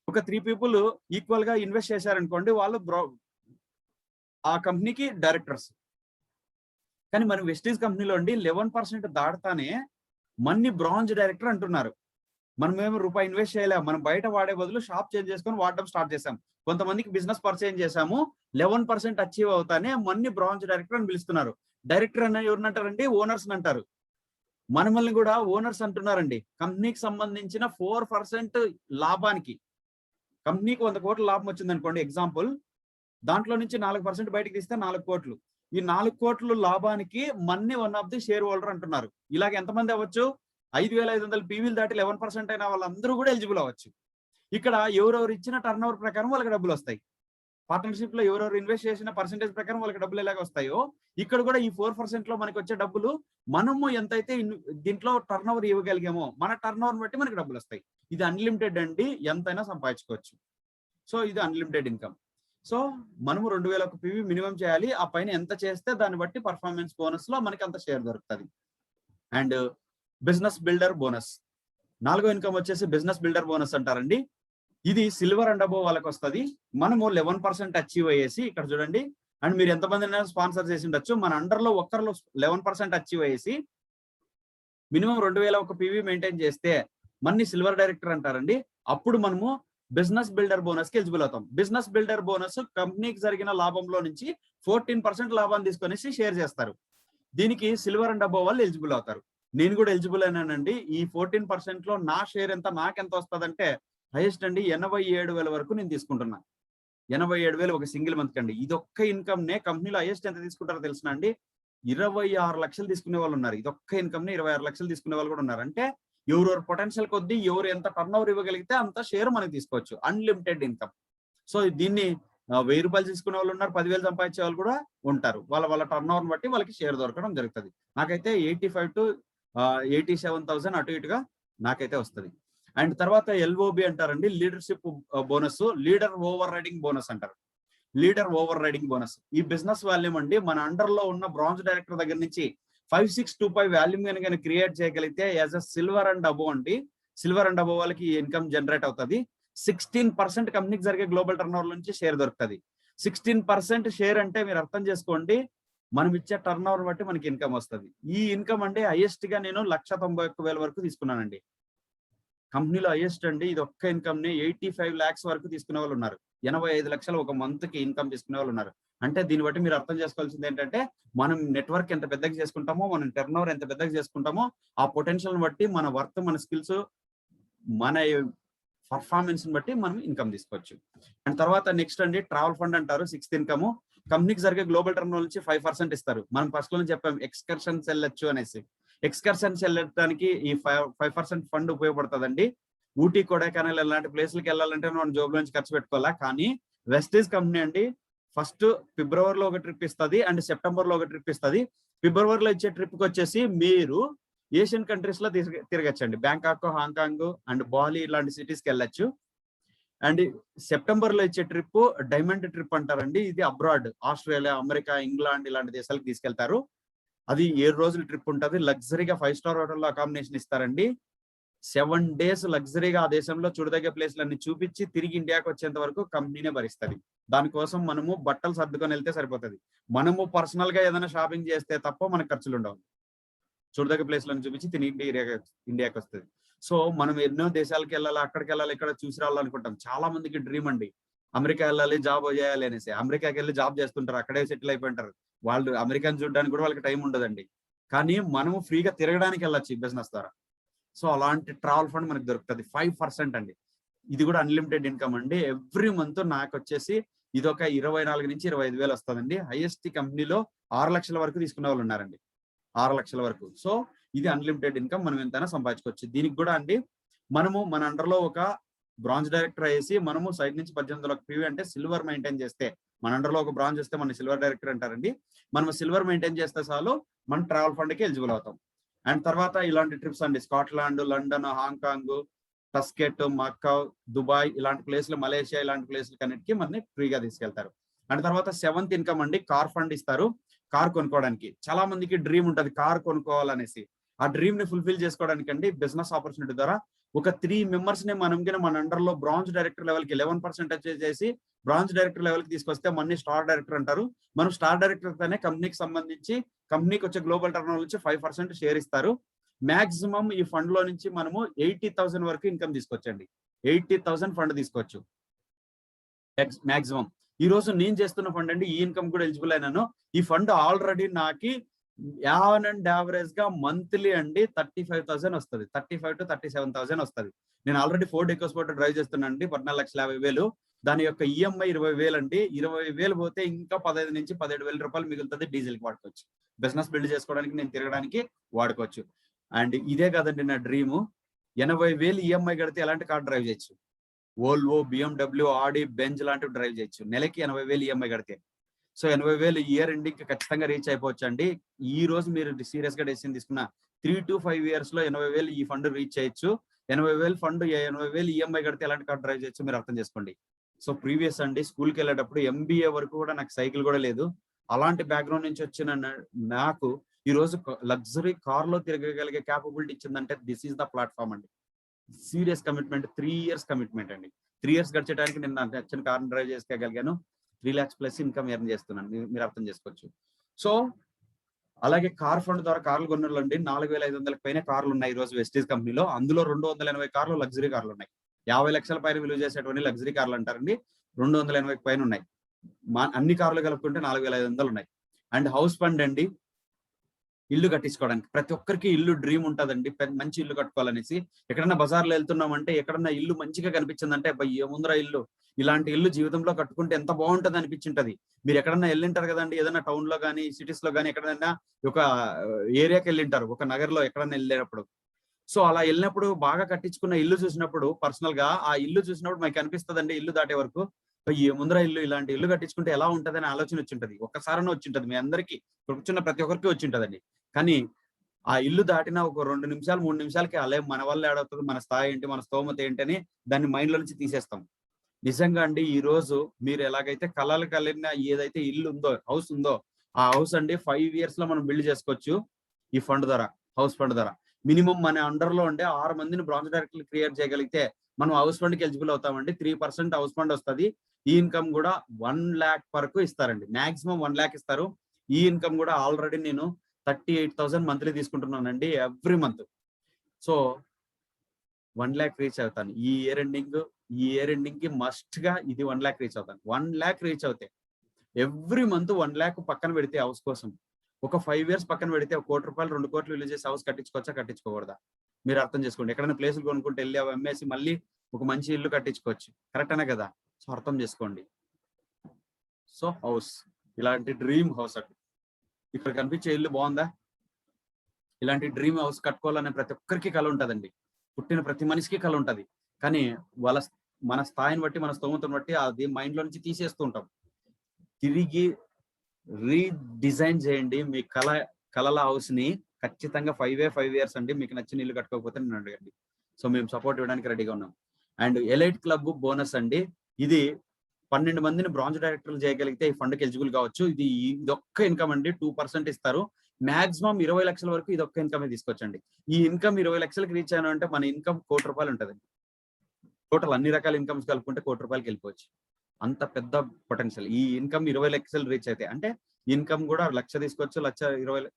ఒక 3 పీపుల్ ఈక్వల్ గా ఇన్వెస్ట్ చేశారనుకోండి, వాళ్ళు ఆ కంపెనీకి డైరెక్టర్స్. కానీ మన వెస్టీజ్ కంపెనీలో అండి 11% దాటుతానే మన్ని బ్రాంజ్ డైరెక్టర్ అంటున్నారు. మనమేమో రూపాయి ఇన్వెస్ట్ చేయలేము. మనం బయట వాడే బదులు షాప్ చేంజ్ చేసుకొని వాడడం స్టార్ట్ చేసాం. కొంతమందికి బిజినెస్ పర్చేజ్ చేసాము. 11% అచీవ్ అవుతానే మన్ని బ్రాంచ్ డైరెక్టర్ అని పిలుస్తున్నారు. డైరెక్టర్ అన్న ఎవరినంటారండి? ఓనర్స్ అంటారు. మనమల్ని కూడా ఓనర్స్ అంటున్నారండి. కంపెనీకి సంబంధించిన 4% లాభానికి, కంపెనీకి 100 కోట్ల లాభం వచ్చింది అనుకోండి ఎగ్జాంపుల్, దాంట్లో నుంచి 4% బయటకు తీస్తే 4 కోట్లు. ఈ 4 కోట్లు లాభానికి మన్ని one of the share holder అంటున్నారు. ఇలాగ ఎంతమంది అవ్వచ్చు? 5,500 పీవీలు దాటి 11% అయిన వాళ్ళందరూ కూడా ఎలిజిబుల్ అవ్వచ్చు. ఇక్కడ ఎవరెవరు ఇచ్చిన టర్న్ ఓవర్ ప్రకారం వాళ్ళకి డబ్బులు వస్తాయి. పార్ట్నర్షిప్ లో ఎవరెవరు ఇన్వెస్ట్ చేసిన పర్సెంటేజ్ ప్రకారం వాళ్ళకి డబ్బులు ఎలాగ వస్తాయో, ఇక్కడ కూడా ఈ 4% లో మనకి వచ్చే డబ్బులు మనము ఎంతైతే దీంట్లో టర్న్ ఓవర్ ఇవ్వగలిగామో మన టర్న్ ఓవర్ బట్టి మనకి డబ్బులు వస్తాయి. ఇది అన్లిమిటెడ్ అండి, ఎంతైనా సంపాదించుకోవచ్చు. సో ఇది అన్లిమిటెడ్ ఇన్కమ్. సో మనము 2000 పీవీ మినిమం చేయాలి. ఆ పైన ఎంత చేస్తే దాన్ని బట్టి పర్ఫార్మెన్స్ బోనస్ లో మనకి అంత షేర్ దొరుకుతుంది. అండ్ బిజినెస్ బిల్డర్ బోనస్, 4వ ఇన్కమ్ వచ్చేసి బిజినెస్ బిల్డర్ బోనస్ అంటారండి. ఇది సిల్వర్ అండ్ అబోవ్ వాళ్ళకి వస్తుంది. మనము 11% అచీవ్ అయ్యేసి, ఇక్కడ చూడండి, అండ్ మీరు ఎంతమంది స్పాన్సర్ చేసి ఉండొచ్చు, మన అండర్లో ఒక్కరిలో 11% అచీవ్ అయ్యేసి మినిమం 2001 పీవీ మెయింటైన్ చేస్తే మన్ని సిల్వర్ డైరెక్టర్ అంటారండి. అప్పుడు మనము బిజినెస్ బిల్డర్ బోనస్ కి ఎలిజిబుల్ అవుతాం. బిజినెస్ బిల్డర్ బోనస్ కంపెనీకి జరిగిన లాభంలో నుంచి 14% లాభాన్ని తీసుకొనేసి షేర్ చేస్తారు. దీనికి సిల్వర్ అండ్ అబోవ్ వాళ్ళు ఎలిజిబుల్ అవుతారు. నేను కూడా ఎలిజిబుల్ అయినానండి. ఈ 14% లో నా షేర్ ఎంత, నాకెంత వస్తుందంటే హైయెస్ట్ అండి 87,000 వరకు నేను తీసుకుంటున్నా. 87,000 ఒక సింగిల్ మంత్ అండి. ఇదొక్క ఇన్కమ్ నే కంపెనీలో హైయెస్ట్ ఎంత తీసుకుంటారో తెలుసునా అండి? 26 లక్షలు తీసుకునే వాళ్ళు ఉన్నారు. ఇదొక్క ఇన్కమ్ ని 26 లక్షలు తీసుకునే వాళ్ళు కూడా ఉన్నారు. అంటే ఎవరెవరు పొటెన్షియల్ కొద్దీ ఎవరు ఎంత టర్న్ ఓవర్ ఇవ్వగలిగితే అంత షేర్ మనకి తీసుకోవచ్చు. Unlimited income. సో దీన్ని 1000 రూపాయలు తీసుకునే వాళ్ళు ఉన్నారు, 10,000 సంపాదించే వాళ్ళు కూడా ఉంటారు. వాళ్ళ టర్న్ ఓవర్ బట్టి వాళ్ళకి షేర్ దొరకడం జరుగుతుంది. నాకైతే 85 to 87,000 అటు ఇటుగా నాకైతే వస్తుంది. అండ్ తర్వాత ఎల్ఓబి అంటారండి, leadership bonus, leader over riding bonus అంటారు. లీడర్ ఓవర్ రైడింగ్ బోనస్ ఈ బిజినెస్ వాల్యూమ్ అండి. మన అండర్ లో ఉన్న బ్రాంజ్ డైరెక్టర్ దగ్గర నుంచి 5625 వాల్యూమ్ కనుక క్రియేట్ చేయగలిగితే as a silver and above అండి, సిల్వర్ అండ్ అబోవ్ వాళ్ళకి ఇన్కమ్ జనరేట్ అవుతుంది. 16% కంపెనీకి జరిగే గ్లోబల్ టర్న్ ఓవర్ నుంచి షేర్ దొరుకుతుంది. 16% షేర్ అంటే మీరు అర్థం చేసుకోండి, మనం ఇచ్చే టర్న్ ఓవర్ బట్టి మనకి ఇన్కమ్ వస్తుంది. ఈ ఇన్కమ్ అంటే హైయెస్ట్ గా నేను 191,000 వరకు తీసుకున్నానండి. కంపెనీలో హైయెస్ట్ అండి. ఇది ఒక్క ఇన్కమ్ ని 85 lakhs వరకు తీసుకునే వాళ్ళు ఉన్నారు. 85 లక్షలు ఒక మంత్ కి ఇన్కమ్ తీసుకునే వాళ్ళు ఉన్నారు. అంటే దీన్ని బట్టి మీరు అర్థం చేసుకోవాల్సింది ఏంటంటే, మనం నెట్వర్క్ ఎంత పెద్దగా చేసుకుంటామో, మనం టర్న్ ఓవర్ ఎంత పెద్దగా చేసుకుంటామో, ఆ పొటెన్షియల్ బట్టి మన వర్త్, మన స్కిల్స్, మన పర్ఫార్మెన్స్ బట్టి మనం ఇన్కమ్ తీసుకోవచ్చు. అండ్ తర్వాత నెక్స్ట్ అండి ట్రావెల్ ఫండ్ అంటారు. 6th ఇన్కమ్ కంపెనీకి జరిగే గ్లోబల్ టర్న్ ఓవర్ నుంచి 5% ఇస్తారు. మనం ఫస్ట్ లో చెప్పాం ఎక్స్కర్షన్స్ వెళ్ళొచ్చు అనేసి. ఎక్స్కర్షన్స్ వెళ్ళడానికి ఈ 5% ఫండ్ ఉపయోగపడుతుందండి. ఊటీ, కొడైకెనాల్ ఇలాంటి ప్లేస్లకి వెళ్ళాలంటే మనం జోబ్ నుంచి ఖర్చు పెట్టుకోవాలా. కానీ వెస్టీజ్ కంపెనీ అండి ఫస్ట్ ఫిబ్రవరిలో ఒక ట్రిప్ ఇస్తుంది అండ్ సెప్టెంబర్ లో ఒక ట్రిప్ ఇస్తుంది. ఫిబ్రవరిలో ఇచ్చే ట్రిప్ కి వచ్చేసి మీరు ఏషియన్ కంట్రీస్ లో తిరగచ్చండి. బ్యాంకాక్, హాంకాంగ్ అండ్ బాలి ఇలాంటి సిటీస్ కి వెళ్ళొచ్చు. అండ్ సెప్టెంబర్ లో ఇచ్చే ట్రిప్ డైమండ్ ట్రిప్ అంటారండి. ఇది అబ్రాడ్, ఆస్ట్రేలియా, అమెరికా, ఇంగ్లాండ్ ఇలాంటి దేశాలకు తీసుకెళ్తారు. అది 7 రోజుల ట్రిప్ ఉంటుంది. లగ్జరీగా 5 స్టార్ హోటల్లో అకామిడేషన్ ఇస్తారండి. 7 days లగ్జరీగా ఆ దేశంలో చూడదగ్గ ప్లేస్లన్నీ చూపించి తిరిగి ఇండియాకి వచ్చేంత వరకు కంపెనీనే భరిస్తుంది. దానికోసం మనము బట్టలు సర్దుకొని వెళ్తే సరిపోతుంది. మనము పర్సనల్ గా ఏదైనా షాపింగ్ చేస్తే తప్ప మనకు ఖర్చులు ఉండవు. చూడదగ్గ ప్లేస్లను చూపించి తిరిగి ఇండియాకి వస్తుంది. సో మనం ఎన్నో దేశాలకు వెళ్ళాలి, అక్కడికి వెళ్ళాలి, ఇక్కడ చూసి రావాలనుకుంటాం. చాలా మందికి డ్రీమ్ అండి, అమెరికా వెళ్ళాలి, జాబ్ చేయాలి అనేసి. అమెరికాకి వెళ్ళి జాబ్ చేస్తుంటారు, అక్కడే సెటిల్ అయిపోయింటారు. వాళ్ళు అమెరికాని చూడడానికి కూడా వాళ్ళకి టైం ఉండదండి. కానీ మనము ఫ్రీగా తిరగడానికి వెళ్ళొచ్చు ఈ బిజినెస్ ద్వారా. సో అలాంటి ట్రావెల్ ఫండ్ మనకు దొరుకుతుంది. 5% అండి. ఇది కూడా అన్లిమిటెడ్ ఇన్కమ్ అండి. ఎవ్రీ మంత్ నాకు వచ్చేసి ఇది ఒక 24 నుంచి 25,000 వస్తుందండి. హైయెస్ట్ కంపెనీలో 6 లక్షల వరకు తీసుకునే వాళ్ళు ఉన్నారండి, 6 లక్షల వరకు. సో ఇది అన్లిమిటెడ్ ఇన్కమ్, మనం ఎంతైనా సంపాదించుకోవచ్చు. దీనికి కూడా అండి మనము మన అండర్లో ఒక బ్రాంజ్ డైరెక్టర్ అయ్యేసి మనము సైడ్ నుంచి 18,000 పీవీ అంటే సిల్వర్ మెయింటైన్ చేస్తే, మన అండర్లో ఒక బ్రాంజ్ వస్తే మన సిల్వర్ డైరెక్టర్ అంటారండి. మనం సిల్వర్ మెయింటైన్ చేస్తే చాలు మనం ట్రావెల్ ఫండ్ కి ఎలిజిబుల్ అవుతాం. అండ్ తర్వాత ఇలాంటి ట్రిప్స్ అండి, స్కాట్లాండ్, లండన్, హాంకాంగ్, టస్కెట్, మక్కావ్, దుబాయ్ ఇలాంటి ప్లేస్లు, మలేషియా ఇలాంటి ప్లేస్లు అన్నిటికీ మనని ఫ్రీగా తీసుకెళ్తారు. అండ్ తర్వాత 7th ఇన్కమ్ అండి, కార్ ఫండ్ ఇస్తారు. కార్ కొనుక్కోవడానికి చాలా మందికి డ్రీమ్ ఉంటుంది కార్ కొనుక్కోవాలనేసి. ఆ డ్రీమ్ ని ఫుల్ఫిల్ చేసుకోవడానికి అండి బిజినెస్ ఆపర్చునిటీ ద్వారా ఒక 3 members ని మనం మన అండర్లో బ్రాంజ్ డైరెక్టర్ లెవెల్ కి 11% చేసి బ్రాంజ్ డైరెక్టర్ లెవెల్ కి తీసుకొస్తే మన్ని స్టార్ డైరెక్టర్ అంటారు. మనం స్టార్ డైరెక్టర్ తోనే కంపెనీకి సంబంధించి కంపెనీకి వచ్చే గ్లోబల్ టర్న్ ఓవర్ నుంచి 5% షేర్ ఇస్తారు. మాక్సిమం ఈ ఫండ్ లో నుంచి మనము 80,000 వరకు ఇన్కమ్ తీసుకోవచ్చండి. 80,000 ఫండ్ తీసుకోవచ్చు మాక్సిమం. ఈ రోజు నేను చేస్తున్న ఫండ్ అండి, ఈ ఇన్కమ్ కూడా ఎలిజిబుల్ అయినాను. ఈ ఫండ్ ఆల్రెడీ నాకు యావరేజ్ గా మంత్లీ అండి 35,000 వస్తుంది. 35,000 to 37,000 వస్తుంది. నేను ఆల్రెడీ 4 EcoSport డ్రైవ్ చేస్తున్నాను అండి, 14,50,000. దాని యొక్క ఈఎంఐ 20,000 అండి. 20,000 పోతే ఇంకా 15 నుంచి 17,000 రూపాయలు మిగులుతుంది. డీజిల్ కి వాడుకోవచ్చు, బిజినెస్ బిల్డ్ చేసుకోవడానికి, నేను తిరగడానికి వాడుకోవచ్చు. అండ్ ఇదే కదండి నా డ్రీము. 80,000 ఈఎంఐ కడితే ఎలాంటి కార్ డ్రైవ్ చేయొచ్చు? వోల్వో, BMW, ఆడి, బెంజ్ లాంటివి డ్రైవ్ చేయొచ్చు నెలకి 80,000 ఈఎంఐ కడితే. సో 80,000 ఇయర్ ఎండింగ్ ఖచ్చితంగా రీచ్ అయిపోవచ్చు అండి. ఈ రోజు మీరు సీరియస్ గా డెసిషన్ తీసుకున్న 3 to 5 years లో 80,000 ఈ ఫండ్ రీచ్ చేయొచ్చు. 80,000 ఫండ్, 80,000 ఈఎంఐ కడితే ఎలాంటి కార్ డ్రైవ్ చేయొచ్చు మీరు అర్థం చేసుకోండి. సో ప్రీవియస్ అండి, స్కూల్కి వెళ్ళేటప్పుడు MBA వరకు కూడా నాకు సైకిల్ కూడా లేదు. అలాంటి బ్యాక్గ్రౌండ్ నుంచి వచ్చిన నాకు ఈ రోజు లగ్జరీ కార్ లో తిరగగలిగే క్యాపబిలిటీ ఇచ్చిందంటే దిస్ ఈస్ ద ప్లాట్ఫామ్ అండి. సీరియస్ కమిట్మెంట్, 3 years కమిట్మెంట్ అండి. 3 years గడిచేయడానికి నేను నాకు నచ్చిన కార్ డ్రైవ్ చేసుకోగలిగాను. 3 lakhs ప్లస్ ఇన్కమ్ ఎర్న్ చేస్తున్నాను, మీరు అర్థం చేసుకోవచ్చు. సో అలాగే కార్ ఫండ్ ద్వారా కార్లు కొన్నాళ్ళండి 4,500 పైన కార్లు ఉన్నాయి ఈ రోజు వెస్టీజ్ కంపెనీలో. అందులో 280 కార్లు లగ్జరీ కార్లు ఉన్నాయి. 50 లక్షల పైన విలువ చేసేటువంటి లగ్జరీ కార్లు అంటారండి. 280 పైన ఉన్నాయి. అన్ని కార్లు కలుపుకుంటే 4,500 ఉన్నాయి. అండ్ హౌస్ ఫండ్ అండి, ఇల్లు కట్టించుకోవడానికి. ప్రతి ఒక్కరికి ఇల్లు డ్రీమ్ ఉంటుందండి, మంచి ఇల్లు కట్టుకోవాలనేసి. ఎక్కడన్నా బజార్లో వెళ్తున్నామంటే ఎక్కడన్నా ఇల్లు మంచిగా కనిపించిందంటే ఏముందిరా ఇల్లు, ఇలాంటి ఇల్లు జీవితంలో కట్టుకుంటే ఎంత బాగుంటుంది అనిపించింటది. మీరు ఎక్కడన్నా వెళ్ళింటారు కదండి, ఏదైనా టౌన్ లో కానీ సిటీస్ లో కానీ ఎక్కడైనా ఒక ఏరియాకి వెళ్ళింటారు, ఒక నగర్లో ఎక్కడన్నా వెళ్ళేటప్పుడు. సో అలా వెళ్ళినప్పుడు బాగా కట్టించుకున్న ఇల్లు చూసినప్పుడు పర్సనల్ గా ఆ ఇల్లు చూసినప్పుడు మనకి అనిపిస్తుందండి, ఇల్లు దాటే వరకు ఏముందిరా ఇల్లు, ఇలాంటి ఇల్లు కట్టించుకుంటే ఎలా ఉంటది అని ఆలోచన వచ్చింటది. ఒక్కసారైనా వచ్చింటది, మీ అందరికీ, కూర్చున్న ప్రతి ఒక్కరికి వచ్చింటదండి. కానీ ఆ ఇల్లు దాటిన ఒక 2 నిమిషాలు 3 నిమిషాలకి అలే మన వల్ల ఏడవుతుంది, మన స్థాయి ఏంటి, మన స్తోమత ఏంటి అని దాన్ని మైండ్ లో నుంచి తీసేస్తాం. నిజంగా అండి, ఈ రోజు మీరు ఎలాగైతే కలలు కలిగిన ఏదైతే ఇల్లు ఉందో, హౌస్ ఉందో, ఆ హౌస్ అండి 5 years లో మనం బిల్డ్ చేసుకోవచ్చు ఈ ఫండ్ ద్వారా, హౌస్ ఫండ్ ద్వారా. మినిమం మన అండర్ లో ఉండే 6 మందిని బ్రాంచ్ డైరెక్టర్లు క్రియేట్ చేయగలిగితే మనం హౌస్ ఫండ్ కి ఎలిజిబుల్ అవుతామండి. 3% హౌస్ ఫండ్ వస్తుంది. ఈ ఇన్కమ్ కూడా 1 lakh వరకు ఇస్తారండి, మాక్సిమం 1 lakh ఇస్తారు. ఈ ఇన్కమ్ కూడా ఆల్రెడీ నేను 38,000 మంత్లీ తీసుకుంటున్నానండి every month. So 1 lakh reach అవుతాను ఈ ఇయర్ ఎండింగ్ కి మస్ట్ గా ఇది 1 lakh రీచ్ అవుతాను. 1 lakh రీచ్ అవుతాయి ఎవ్రీ మంత్. 1 lakh పక్కన పెడితే హౌస్ కోసం ఒక 5 years పక్కన పెడితే 1 కోటి రూపాయలు 2 కోట్లు విలువ చేసి హౌస్ కట్టించుకోవచ్చా, కట్టించుకోకూడదా? మీరు అర్థం చేసుకోండి. ఎక్కడైనా ప్లేసులు కొనుక్కుంటే వెళ్ళి అవి అమ్మేసి మళ్ళీ ఒక మంచి ఇల్లు కట్టించుకోవచ్చు, కరెక్ట్ అనే కదా? సో అర్థం చేసుకోండి. సో హౌస్, ఇలాంటి డ్రీమ్ హౌస్ అండి. ఇక్కడ కనిపించే ఇల్లు బాగుందా? ఇలాంటి డ్రీమ్ హౌస్ కట్టుకోవాలనే ప్రతి ఒక్కరికి కళ ఉంటుందండి. పుట్టిన ప్రతి మనిషికి కళ ఉంటుంది. కానీ మన స్థాయిని బట్టి, మన స్తోమతను బట్టి అది మైండ్ లో నుంచి తీసేస్తూ ఉంటాం. తిరిగి రీడిజైన్ చేయండి మీ కళల హౌస్ ని. ఖచ్చితంగా 5 years అండి. మీకు నచ్చిన ఇల్లు కట్టుకోకపోతే నేను అడగండి. సో మేము సపోర్ట్ ఇవ్వడానికి రెడీగా ఉన్నాం. అండ్ ఎలైట్ క్లబ్ బోనస్ అండి, ఇది 12 మందిని బ్రాంచ్ డైరెక్టర్లు చేయగలిగితే ఈ ఫండ్కి ఎలిజిబుల్ కావచ్చు. ఇదొక్క ఇన్కమ్ అండి, 2% ఇస్తారు. మాక్సిమం 20 లక్షల వరకు ఇదొక్క ఇన్కమే తీసుకోవచ్చండి. ఈ ఇన్కమ్ 20 లక్షలకి రీచ్ అయినా అంటే మన ఇన్కమ్ 1 కోటి రూపాయలు ఉంటుందండి. టోటల్ అన్ని రకాల ఇన్కమ్స్ కలుపుకుంటే 1 కోటి రూపాయలకి వెళ్ళిపోవచ్చు. అంత పెద్ద పొటెన్షియల్ ఈ ఇన్కమ్ 20 లక్షలు రీచ్ అయితే. అంటే ఇన్కమ్ కూడా 1,00,000 తీసుకోవచ్చు, 1,20,000,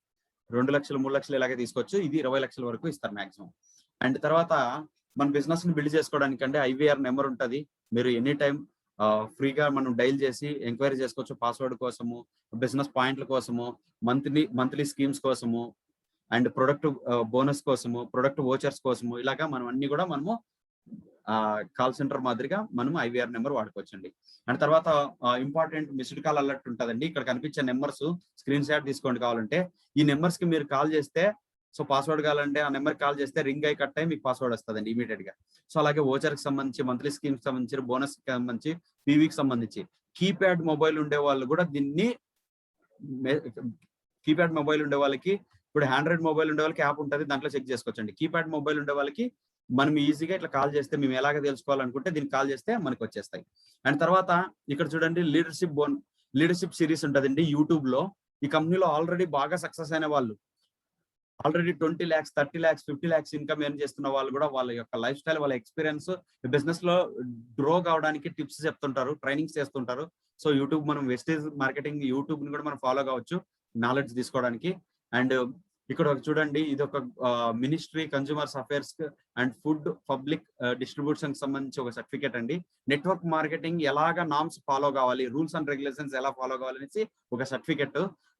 2 లక్షలు, 3 లక్షలు ఇలాగే తీసుకోవచ్చు. ఇది 20 లక్షల వరకు ఇస్తారు మాక్సిమం. అండ్ తర్వాత మన బిజినెస్ ని బిల్డ్ చేసుకోవడానికి అంటే IVR నెంబర్ ఉంటుంది. మీరు ఎనీ టైం ఫ్రీగా మనం డైల్ చేసి ఎంక్వైరీ చేసుకోవచ్చు. పాస్వర్డ్ కోసము, బిజినెస్ పాయింట్ల కోసము, మంత్లీ స్కీమ్స్ కోసము, అండ్ ప్రొడక్ట్ బోనస్ కోసము, ప్రొడక్ట్ వోచర్స్ కోసము, ఇలాగా మనం అన్ని కూడా మనము కాల్ సెంటర్ మాదిరిగా మనం IVR నెంబర్ వాడుకోవచ్చండి. అండ్ తర్వాత ఇంపార్టెంట్ మిస్డ్ కాల్ అలర్ట్ ఉంటుందండి. ఇక్కడ కనిపించే నెంబర్స్ స్క్రీన్ షాట్ తీసుకోండి కావాలంటే. ఈ నెంబర్స్ కి మీరు కాల్ చేస్తే, సో పాస్వర్డ్ కావాలంటే ఆ నెంబర్ కాల్ చేస్తే రింగ్ అయి కట్ అయి మీకు పాస్వర్డ్ వస్తుందండి ఇమీడియట్ గా. సో అలాగే ఓచర్ కి సంబంధించి, మంత్లీ స్కీమ్ కి సంబంధించి, బోనస్ కి సంబంధించి, PVకి సంబంధించి కీప్యాడ్ మొబైల్ ఉండే వాళ్ళు కూడా దీన్ని, కీప్యాడ్ మొబైల్ ఉండే వాళ్ళకి, ఇప్పుడు ఆండ్రాయిడ్ మొబైల్ ఉండే వాళ్ళకి యాప్ ఉంటుంది, దాంట్లో చెక్ చేసుకోవచ్చండి. కీప్యాడ్ మొబైల్ ఉండే వాళ్ళకి మనం ఈజీగా ఇట్లా కాల్ చేస్తే, మేము ఎలాగ తెలుసుకోవాలనుకుంటే దీనికి కాల్ చేస్తే మనకు వచ్చేస్తాయి. అండ్ తర్వాత ఇక్కడ చూడండి, లీడర్షిప్ సిరీస్ ఉంటుందండి యూట్యూబ్ లో. ఈ కంపెనీలో ఆల్రెడీ బాగా సక్సెస్ అయిన వాళ్ళు, already 20 lakhs, 30 lakhs, 50 lakhs income earn చేస్తున్న వాళ్ళు కూడా వాళ్ళ యొక్క లైఫ్ స్టైల్, వాళ్ళ ఎక్స్పీరియన్స్ బిజినెస్ లో గ్రో కావడానికి టిప్స్ చెప్తుంటారు, ట్రైనింగ్స్ చేస్తుంటారు. సో యూట్యూబ్, మనం వెస్టేజ్ మార్కెటింగ్ యూట్యూబ్ ని కూడా మనం ఫాలో కావచ్చు నాలెడ్జ్ తీసుకోవడానికి. అండ్ ఇక్కడ చూడండి, ఇది ఒక ministry consumers affairs and food public distribution సంబంధించి ఒక సర్టిఫికేట్ అండి. నెట్వర్క్ మార్కెటింగ్ ఎలాగా నామ్స్ ఫాలో కావాలి, రూల్స్ అండ్ రెగ్యులేషన్స్ ఎలా ఫాలో కావాలనేసి ఒక సర్టిఫికెట్.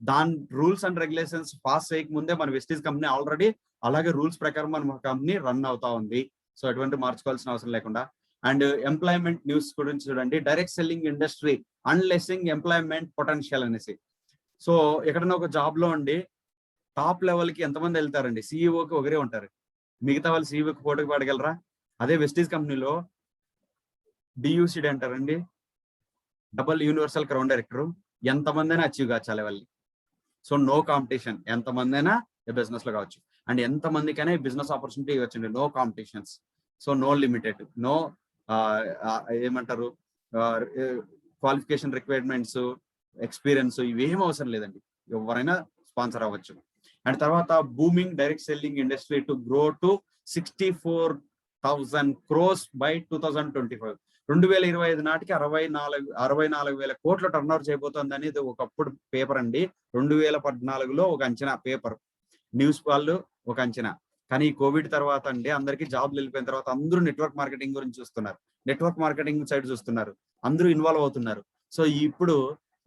దాని రూల్స్ అండ్ రెగ్యులేషన్స్ పాస్ చేయక ముందే మన వెస్టీజ్ కంపెనీ ఆల్రెడీ అలాగే రూల్స్ ప్రకారం మన కంపెనీ రన్ అవుతా ఉంది. సో ఎటువంటి మార్చుకోవాల్సిన అవసరం లేకుండా. అండ్ ఎంప్లాయ్మెంట్ న్యూస్ గురించి చూడండి, direct selling industry unleashing employment potential అనేసి. సో ఎక్కడైనా ఒక జాబ్ లో అండి టాప్ లెవెల్ కి ఎంతమంది వెళ్తారండి, సీఈఓకి ఒకరే ఉంటారు, మిగతా వాళ్ళు సీఈఓకి పోటీకి పడగలరా? అదే వెస్టీజ్ కంపెనీలో డియూసిడి అంటారండి, డబుల్ యూనివర్సల్ క్రౌన్ డైరెక్టర్, ఎంతమంది అయినా అచీవ్ కావచ్చు ఆ లెవెల్. సో నో కాంపిటీషన్, ఎంతమంది అయినా బిజినెస్ లో కావచ్చు. అండ్ ఎంతమందికైనా బిజినెస్ ఆపర్చునిటీ ఇవ్వచ్చండి, no competitions. So no limited, no ఏమంటారు క్వాలిఫికేషన్ రిక్వైర్మెంట్స్, ఎక్స్పీరియన్స్ ఇవేం అవసరం లేదండి, ఎవరైనా స్పాన్సర్ అవ్వచ్చు. అండ్ తర్వాత booming direct selling industry to grow to 64,000 crores by 2025. 2025 నాటికి 64,000 కోట్ల టర్న్ ఓవర్ చేయబోతుంది అనేది ఒకప్పుడు పేపర్ అండి. 2014లో ఒక అంచనా పేపర్, న్యూస్ వాళ్ళు ఒక అంచనా. కానీ ఈ కోవిడ్ తర్వాత అండి అందరికీ జాబ్లు వెళ్ళిపోయిన తర్వాత అందరూ నెట్వర్క్ మార్కెటింగ్ గురించి చూస్తున్నారు, నెట్వర్క్ మార్కెటింగ్ సైడ్ చూస్తున్నారు, అందరూ ఇన్వాల్వ్ అవుతున్నారు. సో ఇప్పుడు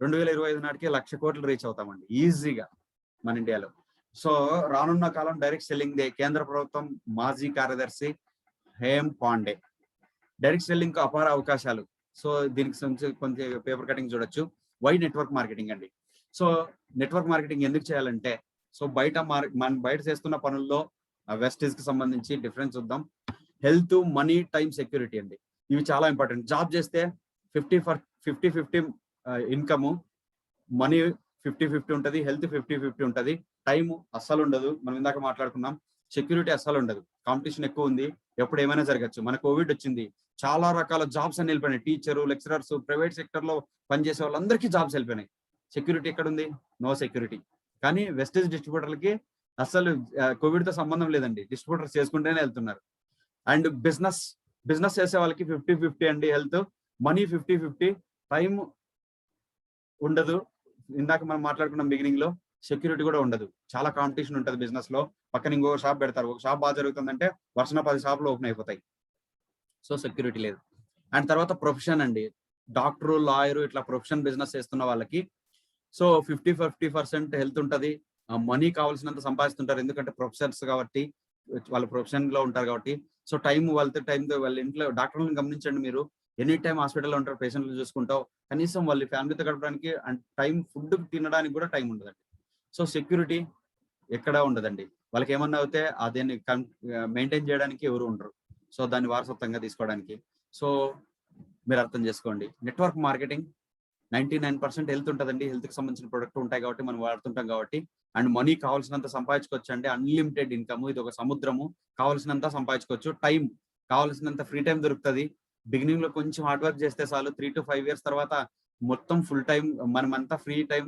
2025 నాటికి 1,00,000 కోట్లు రీచ్ అవుతామండి ఈజీగా మన ఇండియాలో. సో రానున్న కాలం డైరెక్ట్ సెల్లింగ్ దే. కేంద్ర ప్రభుత్వం మాజీ కార్యదర్శి హేమ్ పాండే. డైరెక్ట్ సెల్లింగ్ కు అపార అవకాశాలు. సో దీనికి కొంచెం పేపర్ కటింగ్ చూడొచ్చు. వై నెట్వర్క్ మార్కెటింగ్ అండి. సో నెట్వర్క్ మార్కెటింగ్ ఎందుకు చేయాలంటే, సో మనం బయట చేస్తున్న పనుల్లో వెస్టేజ్ కి సంబంధించి డిఫరెన్స్ చూద్దాం. హెల్త్, మనీ, టైం, సెక్యూరిటీ అండి, ఇవి చాలా ఇంపార్టెంట్. జాబ్ చేస్తే 50-50 ఇన్కమ్, మనీ 50-50 ఉంటది, హెల్త్ 50-50 ఉంటది, టైం అస్సలు ఉండదు, మనం ఇందాక మాట్లాడుకున్నాం. సెక్యూరిటీ అస్సలు ఉండదు, కాంపిటీషన్ ఎక్కువ ఉంది, ఎప్పుడు ఏమైనా జరగచ్చు. మన కోవిడ్ వచ్చింది, చాలా రకాల జాబ్స్ అన్ని వెళ్ళిపోయినాయి. టీచరు, లెక్చరర్స్, ప్రైవేట్ సెక్టర్ లో పనిచేసే వాళ్ళందరికీ జాబ్స్ వెళ్ళిపోయినాయి. సెక్యూరిటీ ఎక్కడ ఉంది? No security. కానీ వెస్టేజ్ డిస్ట్రిబ్యూటర్లకి అసలు కోవిడ్ తో సంబంధం లేదండి, డిస్ట్రిబ్యూటర్స్ చేసుకుంటేనే వెళ్తున్నారు. అండ్ బిజినెస్ చేసే వాళ్ళకి 50-50 అండి, హెల్త్, మనీ 50-50, టైం ఉండదు. ఇందాక మనం మాట్లాడుకున్నాం బిగినింగ్ లో, సెక్యూరిటీ కూడా ఉండదు, చాలా కాంపిటీషన్ ఉంటుంది బిజినెస్ లో. పక్కన ఇంకో షాప్ పెడతారు, ఒక షాప్ బాగా జరుగుతుందంటే వర్షన 10 షాపులు ఓపెన్ అయిపోతాయి. సో సెక్యూరిటీ లేదు. అండ్ తర్వాత ప్రొఫెషన్ అండి, డాక్టర్, లాయర్ ఇట్లా ప్రొఫెషన్ బిజినెస్ చేస్తున్న వాళ్ళకి సో 50-50% హెల్త్ ఉంటుంది, మనీ కావాల్సినంత సంపాదిస్తుంటారు, ఎందుకంటే ప్రొఫెషన్స్ కాబట్టి, వాళ్ళ ప్రొఫెషన్ లో ఉంటారు కాబట్టి. సో వాళ్ళ ఇంట్లో డాక్టర్లను గమనించండి మీరు, ఎనీ టైం హాస్పిటల్లో ఉంటారు, పేషెంట్లు చూసుకుంటావు, కనీసం వాళ్ళ ఫ్యామిలీతో గడపడానికి అండ్ టైం ఫుడ్ తినడానికి కూడా టైం ఉండదండి. సో సెక్యూరిటీ ఎక్కడా ఉండదండి. వాళ్ళకి ఏమన్నా అయితే అదేని మెయింటైన్ చేయడానికి ఎవరు ఉండరు, సో దాన్ని వారసత్వంగా తీసుకోవడానికి. సో మీరు అర్థం చేసుకోండి, నెట్వర్క్ మార్కెటింగ్ 99% హెల్త్ ఉంటుందండి, హెల్త్ కి సంబంధించిన ప్రొడక్ట్ ఉంటాయి కాబట్టి మనం వాడుతుంటాం కాబట్టి. అండ్ మనీ కావాల్సినంత సంపాదించుకోవచ్చు అండి, అన్లిమిటెడ్ ఇన్కమ్, ఇది ఒక సముద్రము, కావాల్సినంత సంపాదించుకోవచ్చు. టైం కావాల్సినంత ఫ్రీ టైం దొరుకుతుంది. బిగినింగ్ లో కొంచెం హార్డ్ వర్క్ చేస్తే చాలు, 3 to 5 years తర్వాత మొత్తం ఫుల్ టైం మనమంతా free time.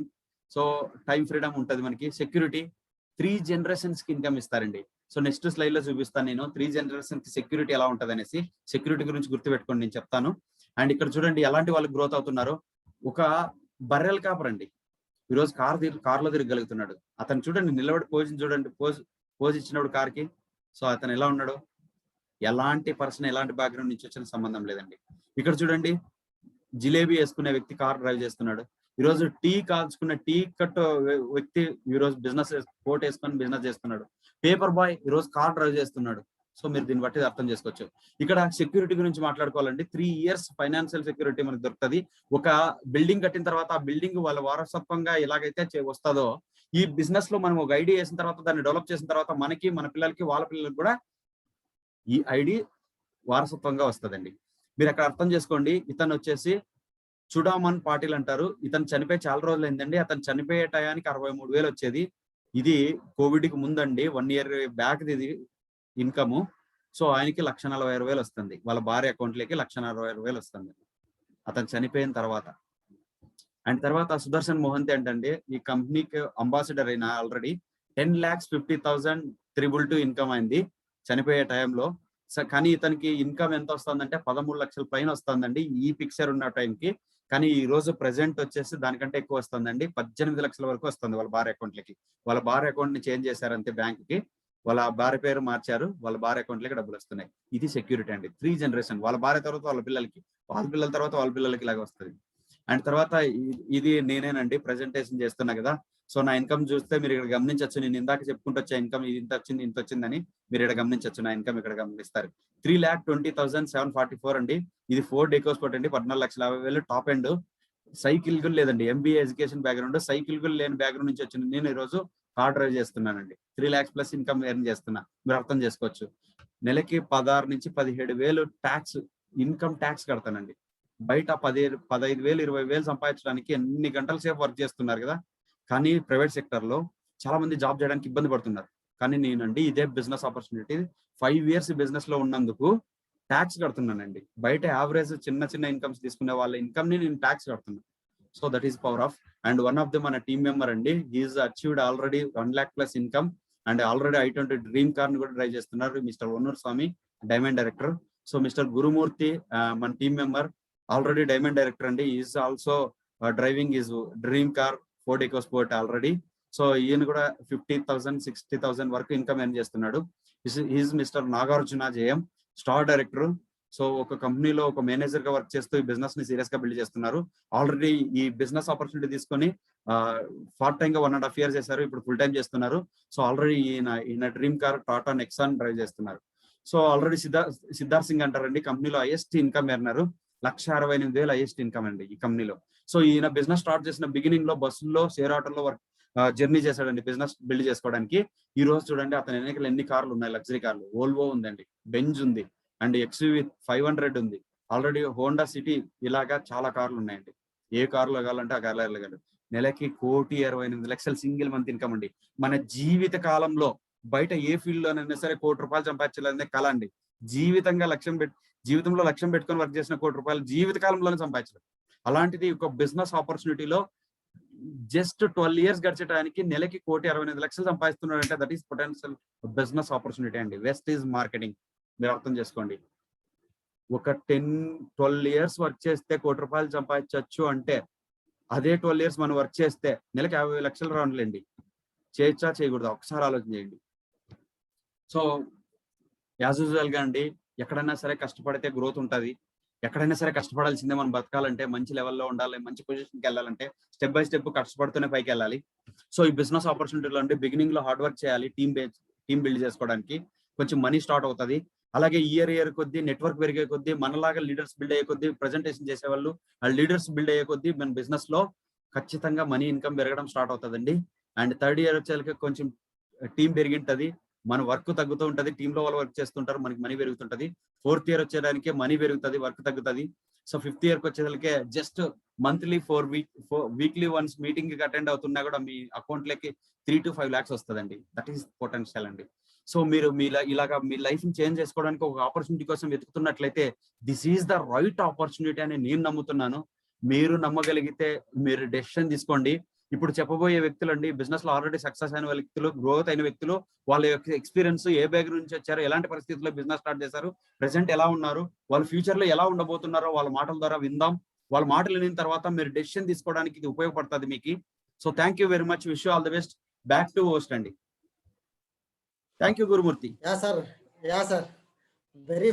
So time freedom ఉంటుంది మనకి. సెక్యూరిటీ 3 generations కి ఇన్కమ్ ఇస్తారండి. సో నెక్స్ట్ స్లైడ్ లో చూపిస్తాను నేను 3 generations కి సెక్యూరిటీ ఎలా ఉంటుంది అనేసి. సెక్యూరిటీ గురించి గుర్తుపెట్టుకోండి, నేను చెప్తాను. అండ్ ఇక్కడ చూడండి ఎలాంటి వాళ్ళు గ్రోత్ అవుతున్నారు. ఒక బర్రెల్ కాపర్ అండి, ఈరోజు కార్లో తిరగలుగుతున్నాడు. అతను చూడండి నిలబడి పోజిషన్ చూడండి, పోజ్ ఇచ్చినప్పుడు కార్కి. సో అతను ఎలా ఉన్నాడు, ఎలాంటి పర్సన్, ఎలాంటి బ్యాక్గ్రౌండ్ నుంచి వచ్చిన సంబంధం లేదండి. ఇక్కడ చూడండి జిలేబీ వేసుకునే వ్యక్తి కార్ డ్రైవ్ చేస్తున్నాడు. ఈరోజు టీ కాల్చుకున్న టీ కట్ వ్యక్తి ఈరోజు బిజినెస్ కోట్ వేసుకొని బిజినెస్ చేస్తున్నాడు. పేపర్ బాయ్ ఈరోజు కార్ డ్రైవ్ చేస్తున్నాడు. సో మీరు దీన్ని బట్టి అర్థం చేసుకోవచ్చు. ఇక్కడ సెక్యూరిటీ గురించి మాట్లాడుకోవాలండి. 3 years ఫైనాన్షియల్ సెక్యూరిటీ మనకు దొరుకుతుంది. ఒక బిల్డింగ్ కట్టిన తర్వాత ఆ బిల్డింగ్ వాళ్ళ వారసత్వంగా ఎలాగైతే వస్తుందో, ఈ బిజినెస్ లో మనం ఒక ఐడియా వేసిన తర్వాత దాన్ని డెవలప్ చేసిన తర్వాత మనకి, మన పిల్లలకి, వాళ్ళ పిల్లలకి కూడా ఈ ఐడి వారసత్వంగా వస్తుందండి. మీరు అక్కడ అర్థం చేసుకోండి. ఇతను వచ్చేసి చుడామన్ పాటిల్ అంటారు. ఇతను చనిపోయి చాలా రోజులు అయిందండి. అతను చనిపోయే టయానికి 63,000 వచ్చేది. ఇది కోవిడ్ కి ముందండి, 1 year బ్యాక్ ఇది ఇన్కమ్. సో ఆయనకి 1,46,000 వస్తుంది, వాళ్ళ భార్య అకౌంట్లోకి 1,46,000 వస్తుంది అతను చనిపోయిన తర్వాత. అండ్ తర్వాత సుదర్శన్ మోహంతి ఏంటంటే ఈ కంపెనీకి అంబాసిడర్ అయినా, ఆల్రెడీ 10,50,000 322 ఇన్కమ్ అయింది చనిపోయే టైంలో. కానీ ఇతనికి ఇన్కమ్ ఎంత వస్తుందంటే 13 లక్షల పైన వస్తుందండి ఈ పిక్చర్ ఉన్న టైంకి. కానీ ఈ రోజు ప్రెసెంట్ వచ్చేసి దానికంటే ఎక్కువ వస్తుందండి. 18 లక్షల వరకు వస్తుంది వాళ్ళ భార్య అకౌంట్లకి. వాళ్ళ భార్య అకౌంట్ ని చేంజ్ చేశారంతే బ్యాంక్ కి, వాళ్ళ భార్య పేరు మార్చారు, వాళ్ళ భార్య అకౌంట్లకి డబ్బులు వస్తున్నాయి. ఇది సెక్యూరిటీ అండి. 3 జనరేషన్, వాళ్ళ భార్య తర్వాత వాళ్ళ పిల్లలకి, వాళ్ళ పిల్లల తర్వాత వాళ్ళ పిల్లలకి ఇలాగ వస్తుంది. అండ్ తర్వాత ఇది నేనేనండి ప్రెజెంటేషన్ చేస్తున్నా కదా. సో నా ఇన్కమ్ చూస్తే మీరు ఇక్కడ గమనించవచ్చు. నేను ఇందాక చెప్పుకుంటూ వచ్చే ఇన్కమ్ ఇది ఇంత వచ్చింది, ఇంత వచ్చిందని మీరు ఇక్కడ గమనించవచ్చు. నా ఇన్కమ్ ఇక్కడ గమనిస్తారు. 3,20,744 అండి. ఇది 4 డేకోస్పోర్ట్ అండి. 14,50,000 టాప్ ఎండ్. సైకిల్ కూడా లేదండి. ఎంబీఏ ఎడ్యుకేషన్ బ్యాక్గ్రౌండ్, సైకిల్ కూడా లేని బ్యాక్గ్రౌండ్ నుంచి వచ్చిన నేను ఈ రోజు కార్ డ్రైవ్ చేస్తున్నానండి. 3 lakhs ప్లస్ ఇన్కమ్ ఎర్న్ చేస్తున్నా. మీరు అర్థం చేసుకోవచ్చు. నెలకి 16 నుంచి 17,000 ట్యాక్స్, ఇన్కమ్ ట్యాక్స్ కడతానండి. బయట 15,000 20,000 సంపాదించడానికి ఎన్ని గంటల సేపు వర్క్ చేస్తున్నారు కదా. కానీ ప్రైవేట్ సెక్టర్ లో చాలా మంది జాబ్ చేయడానికి ఇబ్బంది పడుతున్నారు. కానీ నేనండి ఇదే బిజినెస్ ఆపర్చునిటీ 5 years బిజినెస్ లో ఉన్నందుకు ట్యాక్స్ కడుతున్నానండి. బయట యావరేజ్ చిన్న చిన్న ఇన్కమ్స్ తీసుకునే వాళ్ళ ఇన్కమ్ ని నేను ట్యాక్స్ కడుతున్నాను. So that is power of. And one of the మన టీమ్ మెంబర్ అండి, he is achieved already 1 lakh plus income and already I-20 dream car ని కూడా డ్రైవ్ చేస్తున్నారు. Mister Vannur Swamy, diamond director. So mister Gurumurthy మన team member, already diamond director అండి. Is also driving is dream car 4 డేకోస్పోర్ట్ already. So ఈయన కూడా 50,000 60,000 వరకు ఇన్కమ్ ఎర్న్ చేస్తున్నాడు. ఈజ్ మిస్టర్ నాగార్జున జయం, స్టార్ డైరెక్టర్. సో ఒక కంపెనీలో ఒక మేనేజర్ గా వర్క్ చేస్తూ ఈ బిజినెస్ ని సీరియస్ గా బిల్డ్ చేస్తున్నారు. ఆల్రెడీ ఈ బిజినెస్ ఆపర్చునిటీ తీసుకొని పార్ట్ టైం గా 1.5 years చేశారు. ఇప్పుడు ఫుల్ టైం చేస్తున్నారు. సో ఆల్రెడీ ఈయన dream car Tata Nexon drive చేస్తున్నారు. సో ఆల్రెడీ సిద్ధార్థ్ సింగ్ అంటారండి, కంపెనీలో హైయెస్ట్ ఇన్కమ్ ఎర్నరు. 1,68,000 హైయెస్ట్ ఇన్కమ్ అండి ఈ కంపెనీలో. సో ఈయన బిజినెస్ స్టార్ట్ చేసిన బిగినింగ్ లో బస్సుల్లో, షేర్ ఆటోలో జర్నీ చేశాడండి బిజినెస్ బిల్డ్ చేసుకోవడానికి. ఈ రోజు చూడండి అతని వెనకాల ఎన్ని కార్లు ఉన్నాయి, లగ్జరీ కార్లు. వోల్వో ఉందండి, బెంజ్ ఉంది, అండ్ XUV 500 ఉంది, ఆల్రెడీ హోండా సిటీ, ఇలాగా చాలా కార్లు ఉన్నాయండి. ఏ కార్లో కావాలంటే ఆ కార్లో వెళ్ళగలరు. నెలకి 1,68,00,000 సింగిల్ మంత్ ఇన్కమ్ అండి. మన జీవిత కాలంలో బయట ఏ ఫీల్డ్ లోనైనా సరే ₹1,00,00,000 సంపాదించాలనే కళ అండి. జీవితంలో లక్ష్యం పెట్టుకొని వర్క్ చేసిన ₹1,00,00,000 జీవిత కాలంలోనే సంపాదించలేదు. అలాంటిది ఒక బిజినెస్ ఆపర్చునిటీలో జస్ట్ 12 years గడిచడానికి నెలకి 1,68,00,000 సంపాదిస్తున్నాడంటే that is potential business opportunity అండి. Best is marketing. మీరు అర్థం చేసుకోండి. ఒక 10-12 years వర్క్ చేస్తే ₹1,00,00,000 సంపాదించవచ్చు అంటే, అదే 12 years మనం వర్క్ చేస్తే నెలకి 50,00,000 రానులేండి. చేయొచ్చా చేయకూడదా ఒకసారి ఆలోచన చేయండి. సో యాజ్ యూజువల్ గా అండి, ఎక్కడైనా సరే కష్టపడితే గ్రోత్ ఉంటుంది. ఎక్కడైనా సరే కష్టపడాల్సిందే. మనం బతకాలంటే, మంచి లెవెల్లో ఉండాలి, మంచి పొజిషన్కి వెళ్ళాలంటే స్టెప్ బై స్టెప్ కష్టపడుతూనే పైకి వెళ్ళాలి. సో ఈ బిజినెస్ ఆపర్చునిటీలో అంటే బిగినింగ్ లో హార్డ్ వర్క్ చేయాలి. టీమ్ బిల్డ్ చేసుకోవడానికి కొంచెం మనీ స్టార్ట్ అవుతుంది. అలాగే ఇయర్ కొద్దీ నెట్వర్క్ పెరిగే కొద్దీ, మనలాగా లీడర్స్ బిల్డ్ అయ్యే కొద్దీ, ప్రజెంటేషన్ చేసేవాళ్ళు ఆ లీడర్స్ బిల్డ్ అయ్యే కొద్దీ మన బిజినెస్ లో ఖచ్చితంగా మనీ ఇన్కమ్ పెరగడం స్టార్ట్ అవుతుందండి. అండ్ 3rd year వచ్చేసరికి కొంచెం టీం పెరిగింటది, మన వర్క్ తగ్గుతూ ఉంటది, టీమ్ లో వాళ్ళు వర్క్ చేస్తుంటారు, మనకి మనీ పెరుగుతుంటది. 4th year వచ్చేదానికి మనీ పెరుగుతుంది, వర్క్ తగ్గుతుంది. సో 5th year వచ్చేసరికి just monthly weekly once meeting కి అటెండ్ అవుతున్నా కూడా మీ అకౌంట్ లకి 3 to 5 lakhs వస్తుందండి. దట్ ఈస్ పొటెన్షియల్ అండి. సో మీరు ఇలాగా మీ లైఫ్ ని చేంజ్ చేసుకోవడానికి ఒక ఆపర్చునిటీ కోసం వెతుకుతున్నట్లయితే this is the right opportunity అని నేను నమ్ముతున్నాను. మీరు నమ్మగలిగితే మీరు డెసిషన్ తీసుకోండి. ఇప్పుడు చెప్పబోయే వ్యక్తులు అండి, బిజినెస్ లో ఆల్రెడీ సక్సెస్ అయిన వ్యక్తులు, గ్రోత్ అయిన వ్యక్తులు, వాళ్ళ యొక్క ఎక్స్పీరియన్స్, ఏ బ్యాక్గ్రౌండ్ నుంచి వచ్చారు, ఎలాంటి పరిస్థితుల్లో బిజినెస్ స్టార్ట్ చేశారు, ప్రెసెంట్ ఎలా ఉన్నారు, వాళ్ళ ఫ్యూచర్ లో ఎలా ఉండబోతున్నారో వాళ్ళ మాటల ద్వారా విందాం. వాళ్ళ మాటలు విన్న తర్వాత మీరు డెసిషన్ తీసుకోవడానికి ఇది ఉపయోగపడుతుంది మీకు. So thank you very much. Wish you all the best. Back to host అండి. Thank you Gurumurthy. Yeah sir, very